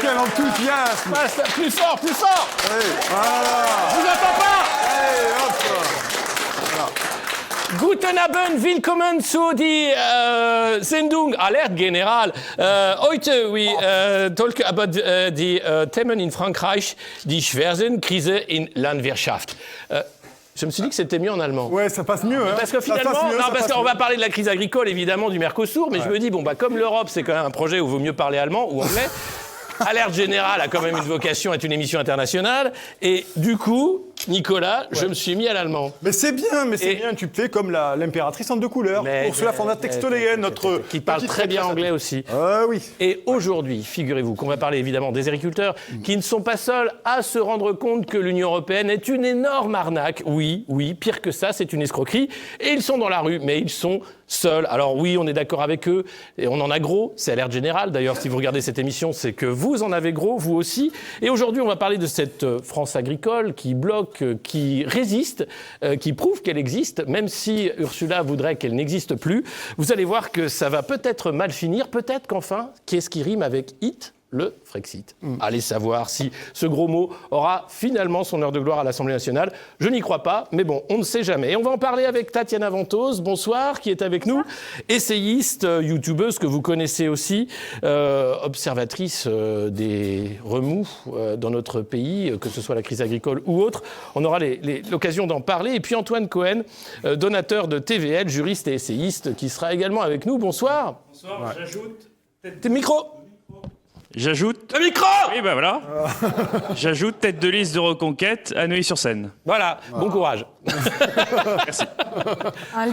Quel enthousiasme! Plus fort, plus fort! Oui, voilà! Je vous entends pas! Allez, hop! Guten Abend, willkommen zu die Sendung Alert General. Heute we talk about die Themen in Frankreich, die schwer sind, Krise in Landwirtschaft. Je me suis dit que c'était mieux en allemand. Ouais, ça passe mieux, hein. Parce que finalement, parce qu'on va parler de la crise agricole, évidemment, du Mercosur, mais je me dis, bon, bah, comme l'Europe, c'est quand même un projet où il vaut mieux parler allemand ou anglais, Alerte Générale a quand même une vocation à être une émission internationale, et du coup, Nicolas, je me suis mis à l'allemand. Mais c'est bien, bien, tu fais comme l'impératrice en deux couleurs, Ursula von der Textoleyen, notre... Qui parle très bien anglais aussi. Oui. Et aujourd'hui, figurez-vous qu'on va parler évidemment des agriculteurs qui ne sont pas seuls à se rendre compte que l'Union européenne est une énorme arnaque. Oui, pire que ça, c'est une escroquerie. Et ils sont dans la rue, mais ils sont seuls. Alors oui, on est d'accord avec eux, et on en a gros, c'est Alerte Générale. D'ailleurs, si vous regardez cette émission, c'est que vous en avez gros, vous aussi. Et aujourd'hui, on va parler de cette France agricole qui bloque, qui résiste, qui prouve qu'elle existe, même si Ursula voudrait qu'elle n'existe plus. Vous allez voir que ça va peut-être mal finir, peut-être qu'enfin, qu'est-ce qui rime avec « it » ? Le Frexit. Allez savoir si ce gros mot aura finalement son heure de gloire à l'Assemblée nationale. Je n'y crois pas, mais bon, on ne sait jamais. Et on va en parler avec Tatiana Ventose, bonsoir, qui est avec nous, essayiste, youtubeuse que vous connaissez aussi, observatrice des remous dans notre pays, que ce soit la crise agricole ou autre. On aura l'occasion d'en parler. Et puis Antoine Cohen, donateur de TVL, juriste et essayiste, qui sera également avec nous. Bonsoir. Bonsoir, ouais. J'ajoute... Tes micros. J'ajoute... Le micro. Oui, bah voilà. J'ajoute tête de liste de Reconquête à Neuilly-sur-Seine. Voilà, bon courage. Merci.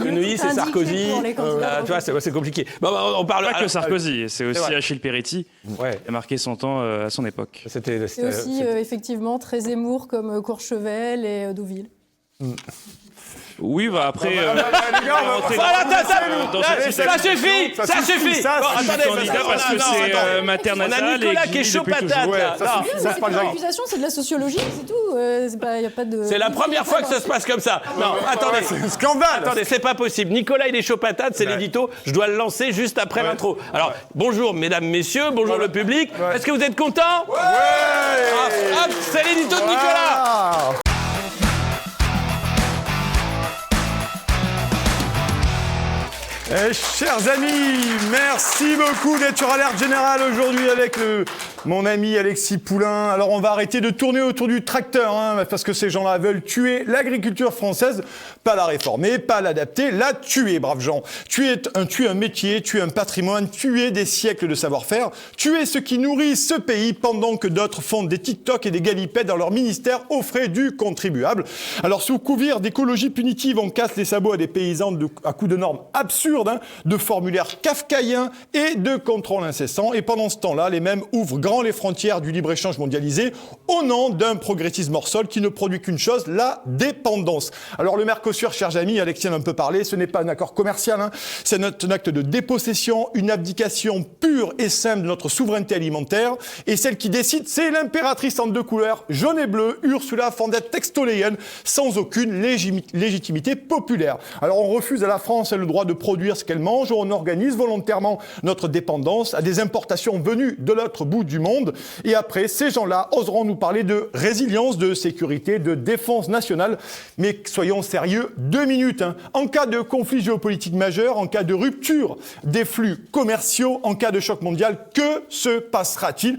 Neuilly, c'est Sarkozy. Tu vois, c'est compliqué. Bon, on parle... Pas que Sarkozy, c'est aussi Achille Peretti, qui a marqué son temps à son époque. C'est aussi, effectivement, très Zemmour comme Courchevel et Deauville. Oui, bah après... Ça suffit. Attendez, parce que c'est maternelle. On a Nicolas qui est chaud patate. C'est pas une accusation, c'est de la sociologie, c'est tout. Y a pas de... C'est la première fois que ça se passe comme ça. Non, attendez. C'est un scandale. Attendez, c'est pas possible. Nicolas, il est chaud patate, c'est l'édito. Je dois le lancer juste après l'intro. Alors, bonjour, mesdames, messieurs, bonjour le public. Est-ce que vous êtes contents ? Ouais. Hop, c'est l'édito de Nicolas. Chers amis, merci beaucoup d'être sur Alerte Générale aujourd'hui avec mon ami Alexis Poulain. Alors on va arrêter de tourner autour du tracteur, parce que ces gens-là veulent tuer l'agriculture française, pas la réformer, pas l'adapter, la tuer, braves gens. Tuer un métier, tuer un patrimoine, tuer des siècles de savoir-faire, tuer ce qui nourrit ce pays pendant que d'autres font des TikTok et des galipettes dans leur ministère aux frais du contribuable. Alors sous couvert d'écologie punitive, on casse les sabots à des paysans à coups de normes absurdes, de formulaires kafkaïens et de contrôles incessants. Et pendant ce temps-là, les mêmes ouvrent grand les frontières du libre-échange mondialisé au nom d'un progressisme hors sol qui ne produit qu'une chose, la dépendance. Alors le Mercosur, chers amis, Alexis en a un peu parlé, ce n'est pas un accord commercial, c'est un acte de dépossession, une abdication pure et simple de notre souveraineté alimentaire. Et celle qui décide, c'est l'impératrice en deux couleurs, jaune et bleu, Ursula von der Textoleyen, sans aucune légitimité populaire. Alors on refuse à la France le droit de produire ce qu'elle mange, on organise volontairement notre dépendance à des importations venues de l'autre bout du monde. Et après, ces gens-là oseront nous parler de résilience, de sécurité, de défense nationale. Mais soyons sérieux, 2 minutes. En cas de conflit géopolitique majeur, en cas de rupture des flux commerciaux, en cas de choc mondial, que se passera-t-il ?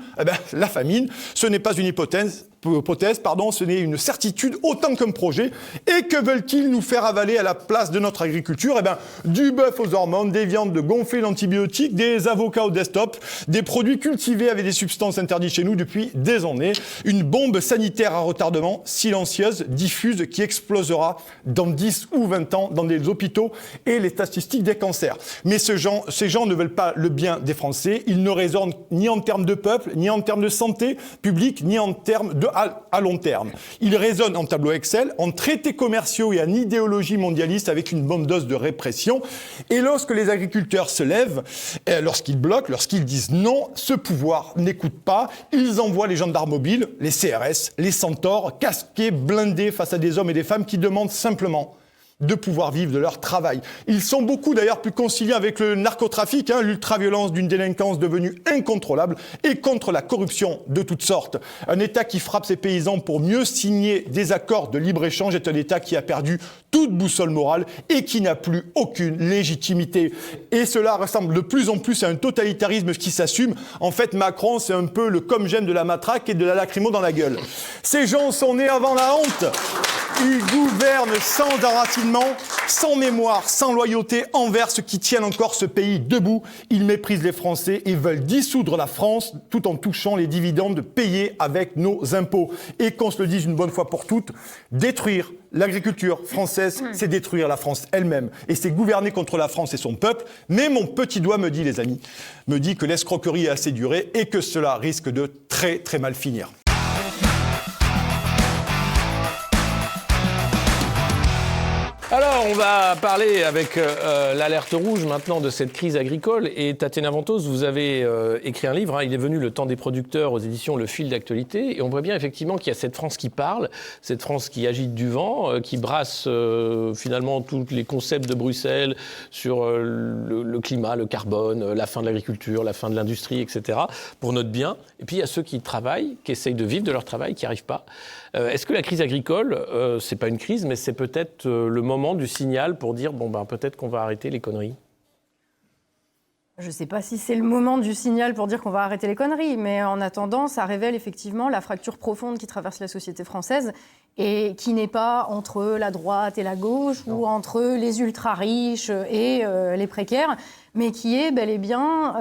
La famine, ce n'est pas une hypothèse, ce n'est une certitude autant qu'un projet. Et que veulent-ils nous faire avaler à la place de notre agriculture ? Du bœuf aux hormones, des viandes gonflées d'antibiotiques, des avocats au desktop, des produits cultivés avec des substances interdites chez nous depuis des années. Une bombe sanitaire à retardement, silencieuse, diffuse, qui explosera dans 10 ou 20 ans dans des hôpitaux et les statistiques des cancers. Mais ces gens ne veulent pas le bien des Français. Ils ne raisonnent ni en termes de peuple, ni en termes de santé publique, ni en termes à long terme. Ils raisonnent en tableau Excel, en traités commerciaux et en idéologie mondialiste avec une bonne dose de répression. Et lorsque les agriculteurs se lèvent, lorsqu'ils bloquent, lorsqu'ils disent non, ce pouvoir n'écoute pas. Ils envoient les gendarmes mobiles, les CRS, les centaures, casqués, blindés face à des hommes et des femmes qui demandent simplement de pouvoir vivre de leur travail. Ils sont beaucoup d'ailleurs plus conciliés avec le narcotrafic, l'ultraviolence d'une délinquance devenue incontrôlable et contre la corruption de toutes sortes. Un État qui frappe ses paysans pour mieux signer des accords de libre-échange est un État qui a perdu toute boussole morale et qui n'a plus aucune légitimité. Et cela ressemble de plus en plus à un totalitarisme qui s'assume. En fait, Macron, c'est un peu le comme j'aime de la matraque et de la lacrymo dans la gueule. Ces gens sont nés avant la honte. Ils gouvernent sans enracinement, sans mémoire, sans loyauté envers ceux qui tiennent encore ce pays debout. Ils méprisent les Français et veulent dissoudre la France tout en touchant les dividendes payés avec nos impôts. Et qu'on se le dise une bonne fois pour toutes, détruire l'agriculture française, c'est détruire la France elle-même. Et c'est gouverner contre la France et son peuple. Mais mon petit doigt me dit, les amis, me dit que l'escroquerie est assez durée et que cela risque de très très mal finir. Alors, on va parler avec l'alerte rouge maintenant de cette crise agricole. Et Tatiana Ventos, vous avez écrit un livre, il est venu Le temps des producteurs aux éditions Le Fil d'actualité. Et on voit bien effectivement qu'il y a cette France qui parle, cette France qui agite du vent, qui brasse finalement tous les concepts de Bruxelles sur le climat, le carbone, la fin de l'agriculture, la fin de l'industrie, etc. pour notre bien. Et puis il y a ceux qui travaillent, qui essayent de vivre de leur travail, qui n'y arrivent pas. Est-ce que la crise agricole, c'est pas une crise, mais c'est peut-être le moment du signal pour dire peut-être qu'on va arrêter les conneries? Je ne sais pas si c'est le moment du signal pour dire qu'on va arrêter les conneries, mais en attendant, ça révèle effectivement la fracture profonde qui traverse la société française et qui n'est pas entre la droite et la gauche ou entre les ultra-riches et les précaires, mais qui est bel et bien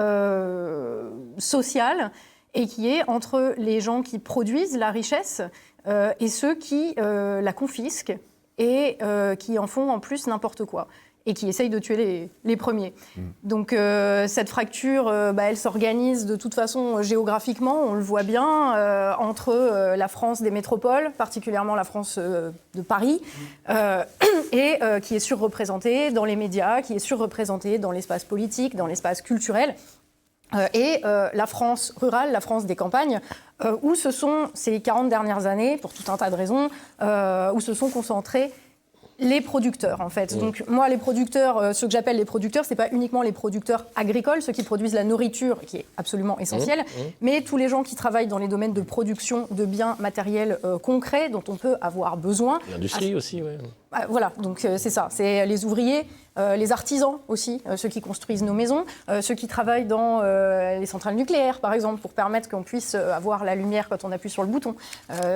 sociale et qui est entre les gens qui produisent la richesse et ceux qui la confisquent et qui en font en plus n'importe quoi et qui essayent de tuer les premiers. Donc cette fracture, elle s'organise de toute façon géographiquement, on le voit bien, entre la France des métropoles, particulièrement la France de Paris, et qui est surreprésentée dans les médias, qui est surreprésentée dans l'espace politique, dans l'espace culturel. Et la France rurale, la France des campagnes, où ce sont ces 40 dernières années, pour tout un tas de raisons, où se sont concentrés les producteurs, en fait. Donc, moi, les producteurs, ceux que j'appelle les producteurs, c'est pas uniquement les producteurs agricoles, ceux qui produisent la nourriture, qui est absolument essentielle, mais tous les gens qui travaillent dans les domaines de production de biens matériels concrets dont on peut avoir besoin. L'industrie aussi, oui. Voilà, donc c'est ça. C'est les ouvriers, les artisans aussi, ceux qui construisent nos maisons, ceux qui travaillent dans les centrales nucléaires, par exemple, pour permettre qu'on puisse avoir la lumière quand on appuie sur le bouton.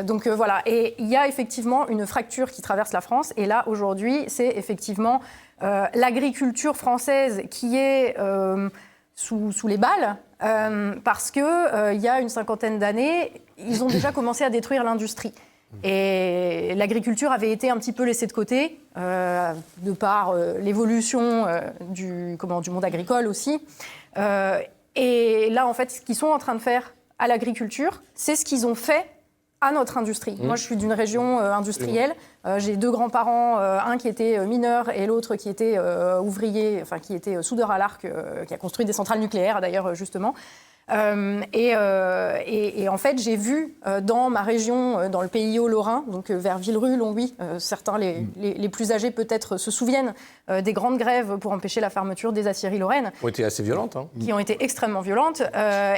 Donc voilà, et il y a effectivement une fracture qui traverse la France. Et là, aujourd'hui, c'est effectivement l'agriculture française qui est sous les balles, parce qu'il y a une cinquantaine d'années, ils ont déjà commencé à détruire l'industrie. Et l'agriculture avait été un petit peu laissée de côté, de par l'évolution du monde agricole aussi. Et là, en fait, ce qu'ils sont en train de faire à l'agriculture, c'est ce qu'ils ont fait à notre industrie. Moi, je suis d'une région industrielle. J'ai deux grands-parents, un qui était mineur et l'autre qui était ouvrier, enfin qui était soudeur à l'arc, qui a construit des centrales nucléaires, d'ailleurs, justement. Et en fait, j'ai vu dans ma région, dans le pays Haut-Lorrain, donc vers Villerue, Longwy, certains, les plus âgés peut-être se souviennent des grandes grèves pour empêcher la fermeture des aciéries lorraines. Qui ont été assez violentes. Qui ont été extrêmement violentes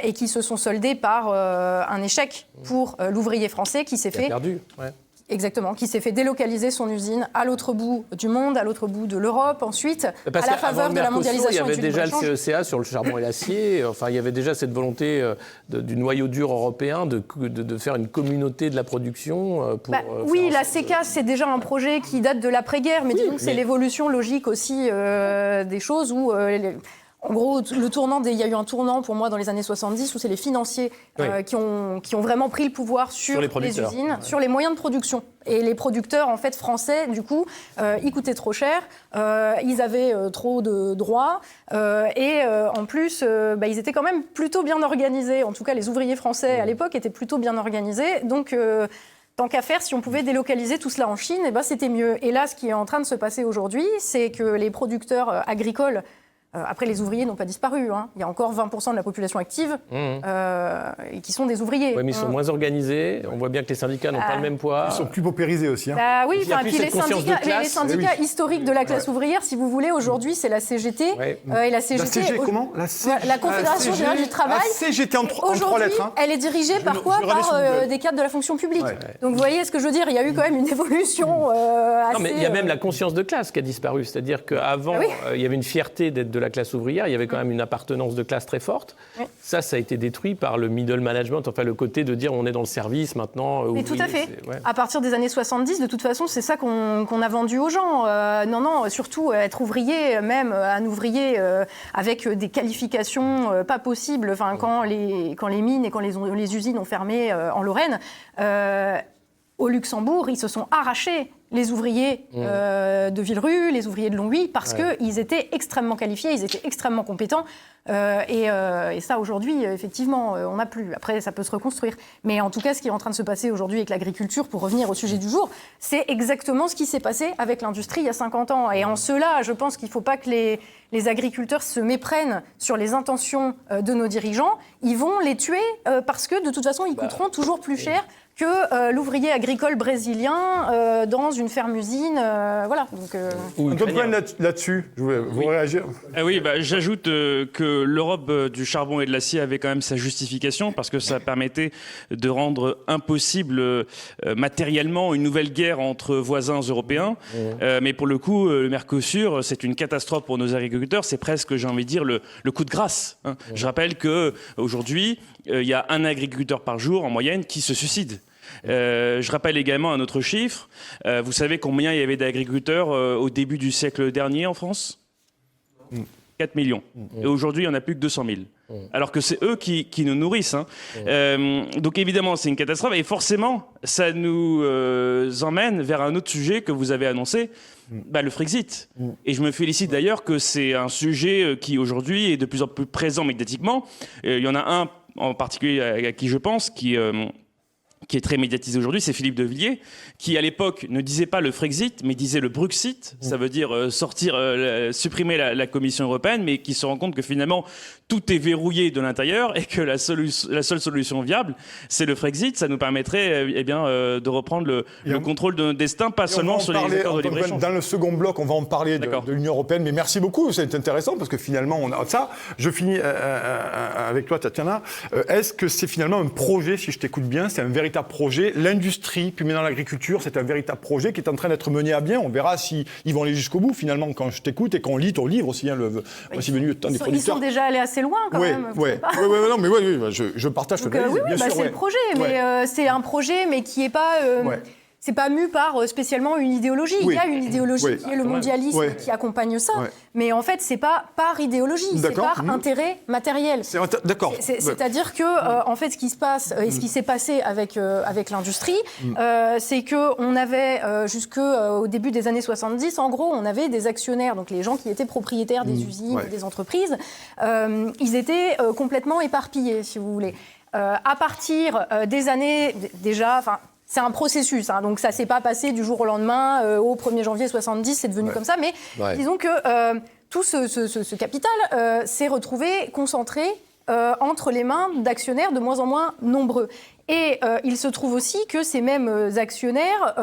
et qui se sont soldées par un échec pour l'ouvrier français qui s'est fait... perdu, ouais. Exactement, qui s'est fait délocaliser son usine à l'autre bout du monde, à l'autre bout de l'Europe, ensuite, parce à la faveur de la mondialisation. Il y avait déjà le CECA sur le charbon et l'acier, enfin, il y avait déjà cette volonté du noyau dur européen de faire une communauté de la production. Oui, la CECA, c'est déjà un projet qui date de l'après-guerre, mais disons que c'est l'évolution logique aussi des choses où... En gros, il y a eu un tournant pour moi dans les années 70 où c'est les financiers qui ont vraiment pris le pouvoir sur les usines, sur les moyens de production. Et les producteurs en fait français, du coup, ils coûtaient trop cher, ils avaient trop de droits et en plus, ils étaient quand même plutôt bien organisés. En tout cas, les ouvriers français à l'époque étaient plutôt bien organisés. Donc tant qu'à faire, si on pouvait délocaliser tout cela en Chine, c'était mieux. Et là, ce qui est en train de se passer aujourd'hui, c'est que les producteurs agricoles Après, les ouvriers n'ont pas disparu. Hein. Il y a encore 20% de la population active et qui sont des ouvriers. Oui, mais ils sont moins organisés. On voit bien que les syndicats n'ont pas le même poids. Ils sont plus paupérisés aussi. Hein. Oui, il y a plus puis cette conscience de classe. les syndicats historiques de la classe ouvrière, si vous voulez, aujourd'hui, c'est la CGT. Et la CGT, la CG, comment la Confédération Générale du Travail. La CGT en 3 lettres. Hein. Elle est dirigée par des cadres de la fonction publique. Donc, vous voyez ce que je veux dire, il y a eu quand même une évolution assez... Non, mais il y a même la conscience de classe qui a disparu. C'est-à-dire qu'avant, il y avait une fierté d'être de la classe ouvrière. Il y avait quand même une appartenance de classe très forte. Oui. Ça a été détruit par le middle management, enfin le côté de dire on est dans le service maintenant. Mais tout à fait. À partir des années 70, de toute façon, c'est ça qu'on a vendu aux gens. Non, surtout être ouvrier, même un ouvrier avec des qualifications pas possibles. Enfin, quand les mines et quand les usines ont fermé en Lorraine, au Luxembourg, ils se sont arrachés les ouvriers de Villerue, les ouvriers de Longwy, parce qu'ils étaient extrêmement qualifiés, ils étaient extrêmement compétents. Et ça, aujourd'hui, effectivement, on n'a plus. Après, ça peut se reconstruire. Mais en tout cas, ce qui est en train de se passer aujourd'hui avec l'agriculture, pour revenir au sujet du jour, c'est exactement ce qui s'est passé avec l'industrie il y a 50 ans. Et en cela, je pense qu'il ne faut pas que les agriculteurs se méprennent sur les intentions de nos dirigeants. Ils vont les tuer parce que, de toute façon, ils coûteront toujours plus cher que l'ouvrier agricole brésilien dans une ferme-usine. Voilà. Donc, là-dessus, je voulais vous réagir. Oui, j'ajoute que l'Europe du charbon et de l'acier avait quand même sa justification parce que ça permettait de rendre impossible matériellement une nouvelle guerre entre voisins européens. Mais pour le coup, le Mercosur, c'est une catastrophe pour nos agriculteurs. C'est presque, j'ai envie de dire, le coup de grâce. Hein. Je rappelle qu'aujourd'hui, il y a un agriculteur par jour en moyenne qui se suicide. Je rappelle également un autre chiffre. Vous savez combien il y avait d'agriculteurs au début du siècle dernier en France ? 4 millions. Et aujourd'hui, il n'y en a plus que 200 000. Alors que c'est eux qui nous nourrissent. Hein. Donc évidemment, c'est une catastrophe. Et forcément, ça nous emmène vers un autre sujet que vous avez annoncé, le Frexit. Et je me félicite d'ailleurs que c'est un sujet qui aujourd'hui est de plus en plus présent médiatiquement. Il y en a un en particulier à qui je pense, qui est très médiatisé aujourd'hui, c'est Philippe de Villiers, qui à l'époque ne disait pas le Frexit, mais disait le Bruxit, ça veut dire supprimer la Commission européenne, mais qui se rend compte que finalement tout est verrouillé de l'intérieur et que la seule solution viable, c'est le Frexit. Ça nous permettrait de reprendre le contrôle de notre destin, pas seulement sur les accords de libre-échange. Dans le second bloc, on va en parler de l'Union européenne, mais merci beaucoup, c'est intéressant parce que finalement on a ça. Je finis avec toi, Tatiana. Est-ce que c'est finalement un projet, si je t'écoute bien, c'est un véritable projet, l'industrie, puis maintenant l'agriculture, c'est un véritable projet qui est en train d'être mené à bien. On verra s'ils vont aller jusqu'au bout, finalement, quand je t'écoute et qu'on lit ton livre aussi. Aussi venu le temps des producteurs. Ils sont déjà allés assez loin, quand même. Je partage ton avis, bien sûr. C'est le projet, mais c'est un projet, mais qui n'est pas... C'est pas mu par spécialement une idéologie. Il y a une idéologie qui est le mondialisme qui accompagne ça. Mais en fait, c'est pas par idéologie, c'est par intérêt matériel. D'accord. C'est-à-dire que, en fait, ce qui se passe et ce qui s'est passé avec l'industrie, c'est qu'on avait, jusqu'au début des années 70, en gros, on avait des actionnaires, donc les gens qui étaient propriétaires des usines, des entreprises, ils étaient complètement éparpillés, si vous voulez. À partir des années, déjà... C'est un processus, hein, donc ça ne s'est pas passé du jour au lendemain, au 1er janvier 70, c'est devenu comme ça, mais disons que tout ce capital s'est retrouvé concentré entre les mains d'actionnaires de moins en moins nombreux. Et il se trouve aussi que ces mêmes actionnaires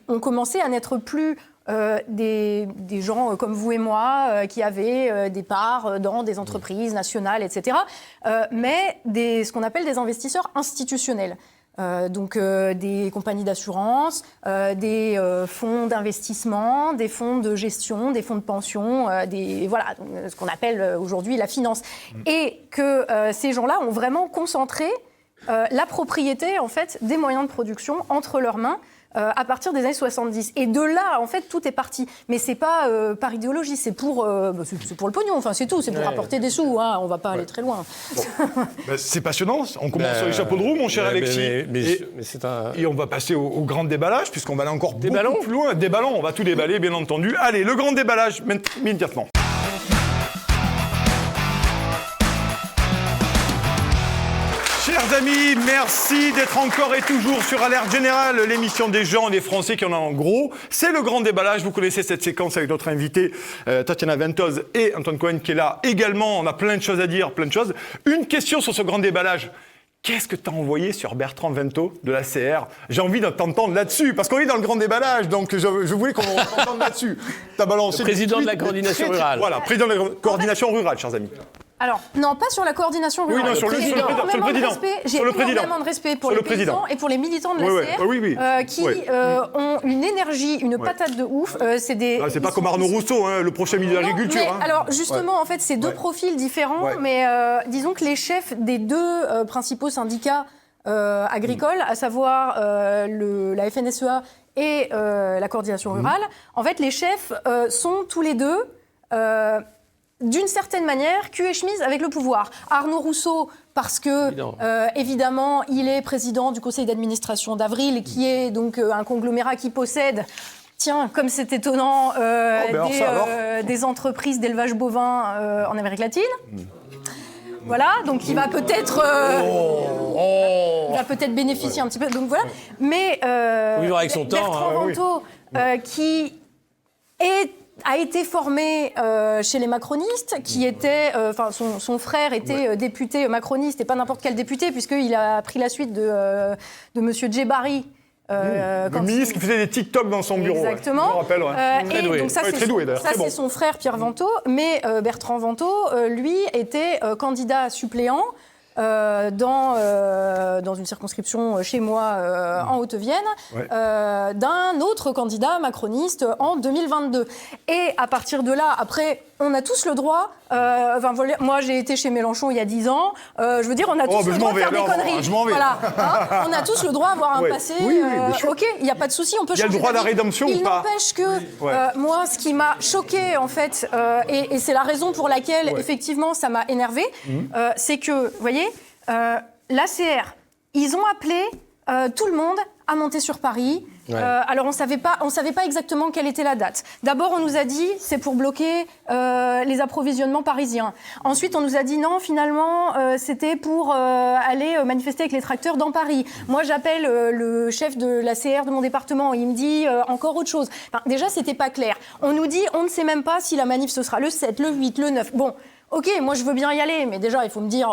ont commencce à n'être plus des gens comme vous et moi qui avaient des parts dans des entreprises nationales, etc., mais ce qu'on appelle des investisseurs institutionnels. Donc des compagnies d'assurance, des fonds d'investissement, des fonds de gestion, des fonds de pension, ce qu'on appelle aujourd'hui la finance. Et que ces gens-là ont vraiment concentré la propriété en fait, des moyens de production entre leurs mains à partir des années 70. Et de là, en fait, tout est parti. Mais c'est pas par idéologie, c'est pour le pognon, enfin c'est tout, c'est pour apporter des sous, hein, on va pas aller très loin. C'est passionnant, on commence sur les chapeaux de roue, mon cher Alexis. Et on va passer au grand déballage, puisqu'on va aller encore beaucoup plus loin. Des ballons, on va tout déballer, bien entendu. Allez, le grand déballage, immédiatement. Chers Chers amis, merci d'être encore et toujours sur Alerte Générale, l'émission des gens, des Français qui en ont en gros. C'est le grand déballage. Vous connaissez cette séquence avec notre invité Tatiana Ventose et Antoine Cohen qui est là également. On a plein de choses à dire, plein de choses. Une question sur ce grand déballage. Qu'est-ce que tu as envoyé sur Bertrand Vento de la CR? J'ai envie de t'entendre là-dessus, parce qu'on est dans le grand déballage, donc je voulais qu'on t'entende là-dessus. T'as balancé le président de la coordination rurale. Voilà, président de la coordination rurale, chers amis. Alors, non, pas sur la coordination rurale. Oui, non, sur le président. J'ai énormément de respect pour les paysans et pour les militants de la CR qui ont une énergie, une patate de ouf. C'est pas comme Arnaud Rousseau, hein, le prochain ministre de l'Agriculture. Hein. Alors, justement, en fait, c'est deux profils différents, mais disons que les chefs des deux principaux syndicats agricoles, à savoir la FNSEA et la coordination rurale, en fait, les chefs sont tous les deux... d'une certaine manière, cul et chemise avec le pouvoir. Arnaud Rousseau, parce que, évidemment, il est président du conseil d'administration d'Avril, qui est donc un conglomérat qui possède, tiens, comme c'est étonnant, des entreprises d'élevage bovin en Amérique latine. Voilà, donc il va peut-être bénéficier un petit peu. Donc voilà. Mais avec son Bertrand Vento, qui a été formé chez les macronistes, qui était, son frère était député macroniste, et pas n'importe quel député, puisqu'il a pris la suite de Monsieur Djebari. Le ministre qui faisait des TikTok dans son bureau. Exactement. Je me rappelle, et donc ça, c'est son frère Pierre Vento, mais Bertrand Vento, lui, était candidat suppléant dans une circonscription chez moi en Haute-Vienne, d'un autre candidat macroniste en 2022. Et à partir de là, après, on a tous le droit... moi, j'ai été chez Mélenchon il y a 10 ans. Je veux dire, on a tous le droit de faire des conneries. Je m'en vais. Voilà, hein, on a tous le droit d'avoir un passé. Ok, il n'y a pas de souci, on peut changer. Il y a le droit à la rédemption ou pas? Il n'empêche que moi, ce qui m'a choqué, en fait, et c'est la raison pour laquelle, effectivement, ça m'a énervé, c'est que, vous voyez... l'ACR, ils ont appelé tout le monde à monter sur Paris. Alors on savait pas exactement quelle était la date. D'abord on nous a dit c'est pour bloquer les approvisionnements parisiens. Ensuite on nous a dit non, finalement c'était pour aller manifester avec les tracteurs dans Paris. Moi j'appelle le chef de l'ACR de mon département, il me dit encore autre chose. Enfin, déjà c'était pas clair. On nous dit on ne sait même pas si la manif ce sera le 7, le 8, le 9. Bon. Ok, moi je veux bien y aller, mais déjà il faut me dire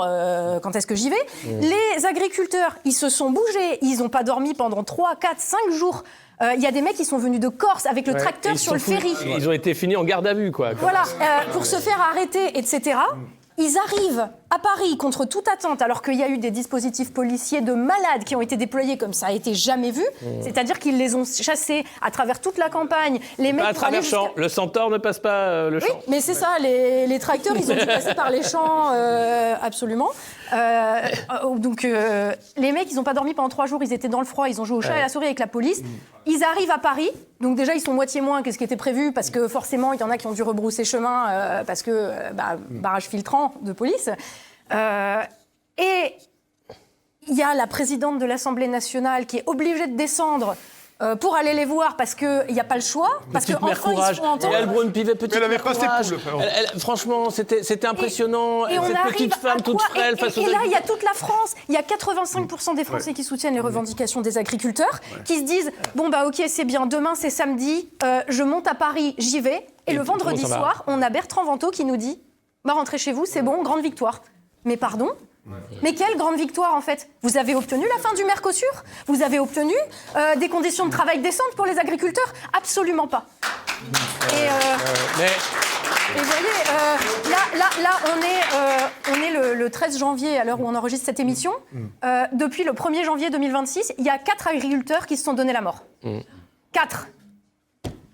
quand est-ce que j'y vais. Les agriculteurs, ils se sont bougés, ils n'ont pas dormi pendant 3, 4, 5 jours. Il y a des mecs qui sont venus de Corse avec le tracteur sur le ferry. Ils ont été finis en garde à vue, quoi. Voilà, pour se faire arrêter, etc. Ils arrivent à Paris contre toute attente, alors qu'il y a eu des dispositifs policiers de malades qui ont été déployés comme ça a été jamais vu. C'est-à-dire qu'ils les ont chassés à travers toute la campagne. Les mecs pas à travers champs. Le Centaure ne passe pas le champ. Oui, mais c'est ça, les tracteurs, ils ont dû passer par les champs, absolument. Donc, les mecs, ils n'ont pas dormi pendant 3 jours, ils étaient dans le froid, ils ont joué au chat et à la souris avec la police. Ils arrivent à Paris, donc déjà, ils sont moitié moins que ce qui était prévu, parce que forcément, il y en a qui ont dû rebrousser chemin, parce que barrage filtrant de police. Et il y a la présidente de l'Assemblée nationale qui est obligée de descendre pour aller les voir parce qu'il n'y a pas le choix. Parce que enfin, ils se font entendre. Et Elbrun-Pivet, petite elle avait pas ses poules. Franchement, c'était impressionnant. Et cette petite femme toute frêle face aux Et là, il y a toute la France. Il y a 85% des Français qui soutiennent les revendications des agriculteurs, qui se disent bon bah ok, c'est bien. Demain c'est samedi. Je monte à Paris, j'y vais. Et le vendredi soir, on a Bertrand Vento qui nous dit bah rentrez chez vous, c'est bon, grande victoire. Mais pardon. Mais quelle grande victoire en fait. Vous avez obtenu la fin du Mercosur? Vous avez obtenu des conditions de travail décentes pour les agriculteurs? Absolument pas. Et vous voyez, on est le 13 janvier à l'heure où on enregistre cette émission. Depuis le 1er janvier 2026, il y a 4 agriculteurs qui se sont donné la mort. 4.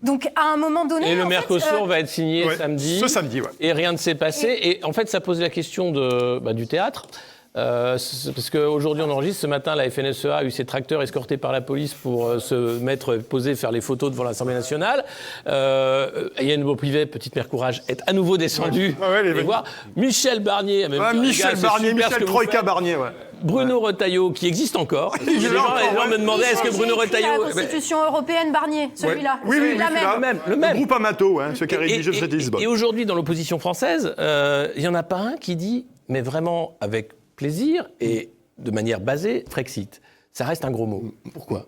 Donc, à un moment donné... Et le Mercosur va être signé samedi. Ce samedi, Et rien ne s'est passé. Et en fait, ça pose la question du théâtre. Parce qu'aujourd'hui, on enregistre. Ce matin, la FNSEA a eu ses tracteurs escortés par la police pour se mettre posés, faire les photos devant l'Assemblée nationale. Yann Beauprivet, petite mère courage, est à nouveau descendu. Les voir. Michel Barnier. Michel Troïka Barnier, Bruno Retailleau, qui existe encore. Les gens me demandaient est-ce que Bruno Retailleau... La Constitution européenne Barnier, celui-là. Oui, le même. Le groupe Amato, ce qui a rédigé le traité de Lisbonne. Et aujourd'hui, dans l'opposition française, il n'y en a pas un qui dit, mais vraiment avec plaisir et de manière basée, Frexit, ça reste un gros mot. Pourquoi ?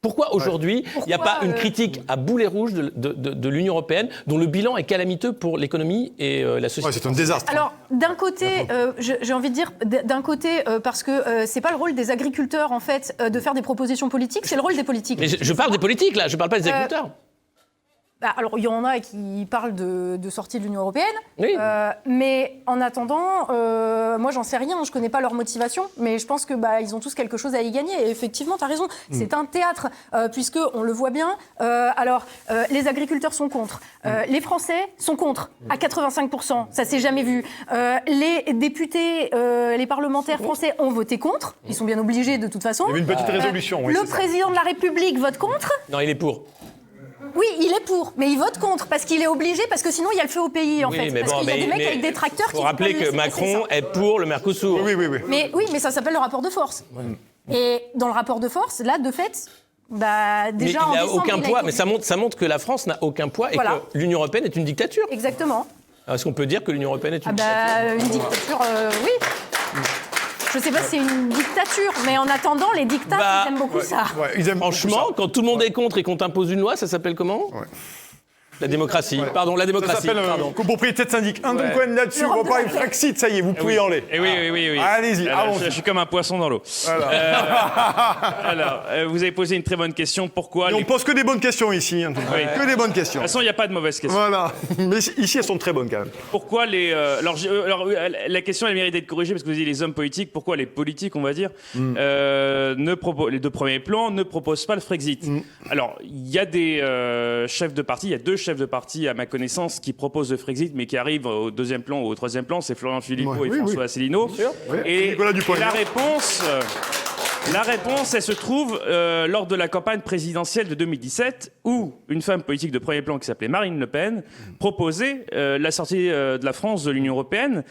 Pourquoi aujourd'hui, il n'y a pas une critique à boulet rouge de l'Union européenne, dont le bilan est calamiteux pour l'économie et la société? C'est un désastre. Alors, d'un côté, j'ai envie de dire, d'un côté, parce que c'est pas le rôle des agriculteurs, en fait, de faire des propositions politiques, c'est le rôle des politiques. Mais je parle des politiques, là, je ne parle pas des agriculteurs. Alors, il y en a qui parlent de sortie de l'Union européenne, Oui. mais en attendant, moi, j'en sais rien, je ne connais pas leur motivation, mais je pense que ils ont tous quelque chose à y gagner. Et effectivement, tu as raison, c'est un théâtre, puisqu'on le voit bien. Les agriculteurs sont contre, les Français sont contre, à 85%, ça s'est jamais vu. Les députés, les parlementaires français ont voté contre, ils sont bien obligés de toute façon. Il y avait une petite résolution. Oui, le c'est ça. président de la République vote contre. Non, il est pour. Oui, il est pour, mais il vote contre, parce qu'il est obligé, parce que sinon il y a le feu au pays, en fait. Mais Parce qu'il y a des mecs avec des tracteurs qui... Il faut rappeler que Macron est pour le Mercosur. Oui. Mais ça s'appelle le rapport de force. Et dans le rapport de force, là, de fait, déjà mais il n'a aucun poids, mais ça montre que la France n'a aucun poids et Voilà. que l'Union européenne est une dictature. Exactement. Alors, est-ce qu'on peut dire que l'Union européenne est une dictature? Une dictature, oui. Je ne sais pas si c'est une dictature, mais en attendant, les dictats, ils aiment beaucoup ça. Ouais, ils aiment Franchement, beaucoup ça. quand tout le monde est contre et qu'on t'impose une loi, ça s'appelle comment? La démocratie. Pardon, la Ça démocratie. s'appelle copropriété de syndic. Un Cohen là-dessus, on va parler de Frexit, ça y est, vous pouvez y aller. Et oui. Allez-y, Alors, allons-y. je suis comme un poisson dans l'eau. Alors, vous avez posé une très bonne question. Pourquoi Et on pose que des bonnes questions ici, hein, tout le temps. Oui. Que des bonnes questions. De toute façon, il n'y a pas de mauvaise question. Voilà. Mais ici, elles sont très bonnes quand même. Pourquoi les... la question, elle mérite d'être corrigée parce que vous dites les hommes politiques. Pourquoi les politiques, on va dire, les deux premiers plans ne proposent pas le Frexit? Alors, il y a des chefs de parti, il y a deux chefs de parti, à ma connaissance, qui proposent le Frexit, mais qui arrivent au deuxième plan ou au troisième plan. C'est Florian Philippot et François Asselineau. Et Nicolas Dupont-Aignan. la réponse, elle se trouve lors de la campagne présidentielle de 2017, où une femme politique de premier plan qui s'appelait Marine Le Pen proposait la sortie de la France de l'Union européenne.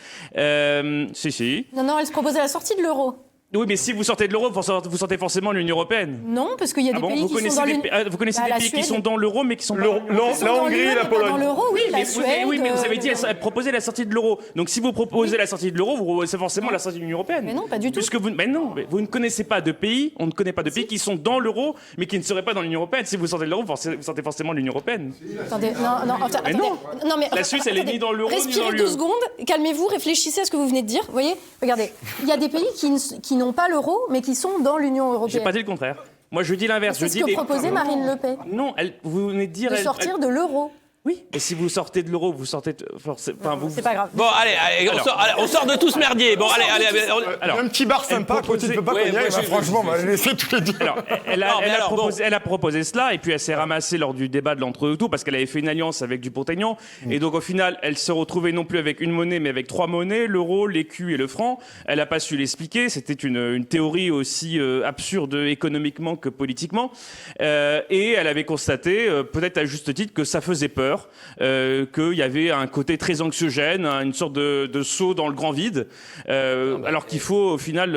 Si. Non, elle se proposait la sortie de l'euro. Oui, mais si vous sortez de l'euro, vous sortez forcément de l'Union européenne. Non, parce qu'il y a des pays qui sont dans l'Union. Vous connaissez des pays qui sont dans l'euro, mais qui sont pas La Hongrie et la Pologne. Dans l'euro, oui, la Suède. Oui, mais vous avez dit elle proposait la sortie de l'euro. Donc si vous proposez la sortie de l'euro, c'est forcément la sortie de l'Union européenne. Mais non, pas du tout. Mais vous ne connaissez pas de pays, on ne connaît pas de pays qui sont dans l'euro, mais qui ne seraient pas dans l'Union européenne. Si vous sortez de l'euro, vous sortez forcément de l'Union européenne. Attendez, attendez. Non. Mais La Suisse, elle est ni dans l'euro, ni dans respirez l'UE. 2 secondes, calmez-vous, réfléchissez à ce que vous venez de dire. Vous voyez, regardez, il y a des pays qui n'ont pas l'euro, mais qui sont dans l'Union J'ai européenne. pas dit le contraire. Moi, je dis l'inverse. C'est ce que proposait Marine Le Pen, Non, vous venez de dire... de sortir de l'euro. Oui, et si vous sortez de l'euro, vous sortez... C'est pas grave. Bon, allez, on sort de tout ce merdier. Bon, allez. Il y a un petit bar sympa à côté, tu peux pas Ouais, cogner. moi, Franchement, on va les laisser tous les deux. Alors, elle a proposé cela, et puis elle s'est ramassée lors du débat de l'entre-deux-tours, parce qu'elle avait fait une alliance avec Dupont-Aignan, et donc au final, elle se retrouvait non plus avec une monnaie, mais avec 3 monnaies, l'euro, l'écu et le franc. Elle n'a pas su l'expliquer, c'était une théorie aussi absurde économiquement que politiquement, et elle avait constaté, peut-être à juste titre, que ça faisait peur, qu'il y avait un côté très anxiogène, une sorte de saut dans le grand vide, alors qu'il faut au final,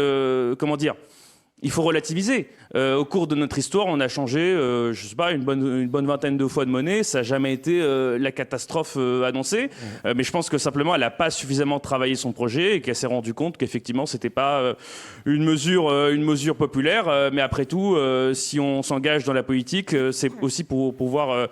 il faut relativiser. Au cours de notre histoire, on a changé, je sais pas, une bonne vingtaine de fois de monnaie. Ça n'a jamais été la catastrophe annoncée. Mais je pense que simplement, elle n'a pas suffisamment travaillé son projet et qu'elle s'est rendue compte qu'effectivement, c'était pas une mesure populaire. Mais après tout, si on s'engage dans la politique, c'est aussi pour pouvoir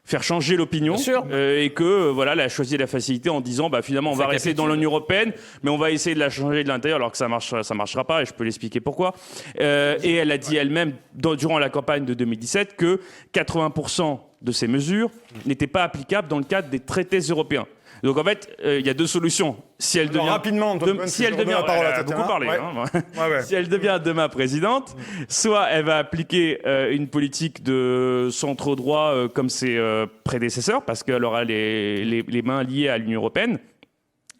faire changer l'opinion, et que voilà, elle a choisi la facilité en disant finalement on va rester dans l'Union européenne, mais on va essayer de la changer de l'intérieur, alors que ça marchera pas, et je peux l'expliquer pourquoi. Et elle a dit elle-même durant la campagne de 2017 que 80% de ces mesures n'étaient pas applicables dans le cadre des traités européens. Donc en fait, il y a deux solutions. Si elle devient rapidement, si elle devient, elle a beaucoup parlé. Ouais. Hein. Si elle devient demain présidente, soit elle va appliquer une politique de centre droit comme ses prédécesseurs, parce qu'elle aura les mains liées à l'Union européenne.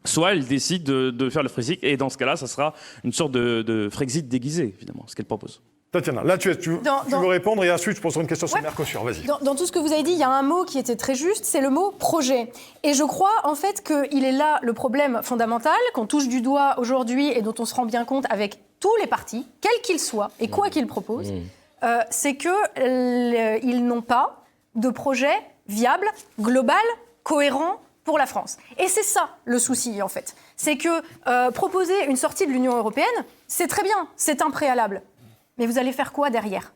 Soit elle décide de faire le Frexit, et dans ce cas-là, ça sera une sorte de Frexit déguisé, finalement, ce qu'elle propose. Tatiana, là tu veux répondre et ensuite je poserai une question sur Mercosur, vas-y. Dans tout ce que vous avez dit, il y a un mot qui était très juste, c'est le mot projet. Et je crois en fait qu'il est là le problème fondamental qu'on touche du doigt aujourd'hui et dont on se rend bien compte avec tous les partis, quels qu'ils soient et quoi qu'ils proposent, c'est qu'ils n'ont pas de projet viable, global, cohérent, pour la France. Et c'est ça le souci, en fait. C'est que proposer une sortie de l'Union européenne, c'est très bien, c'est un préalable. Mais vous allez faire quoi derrière ?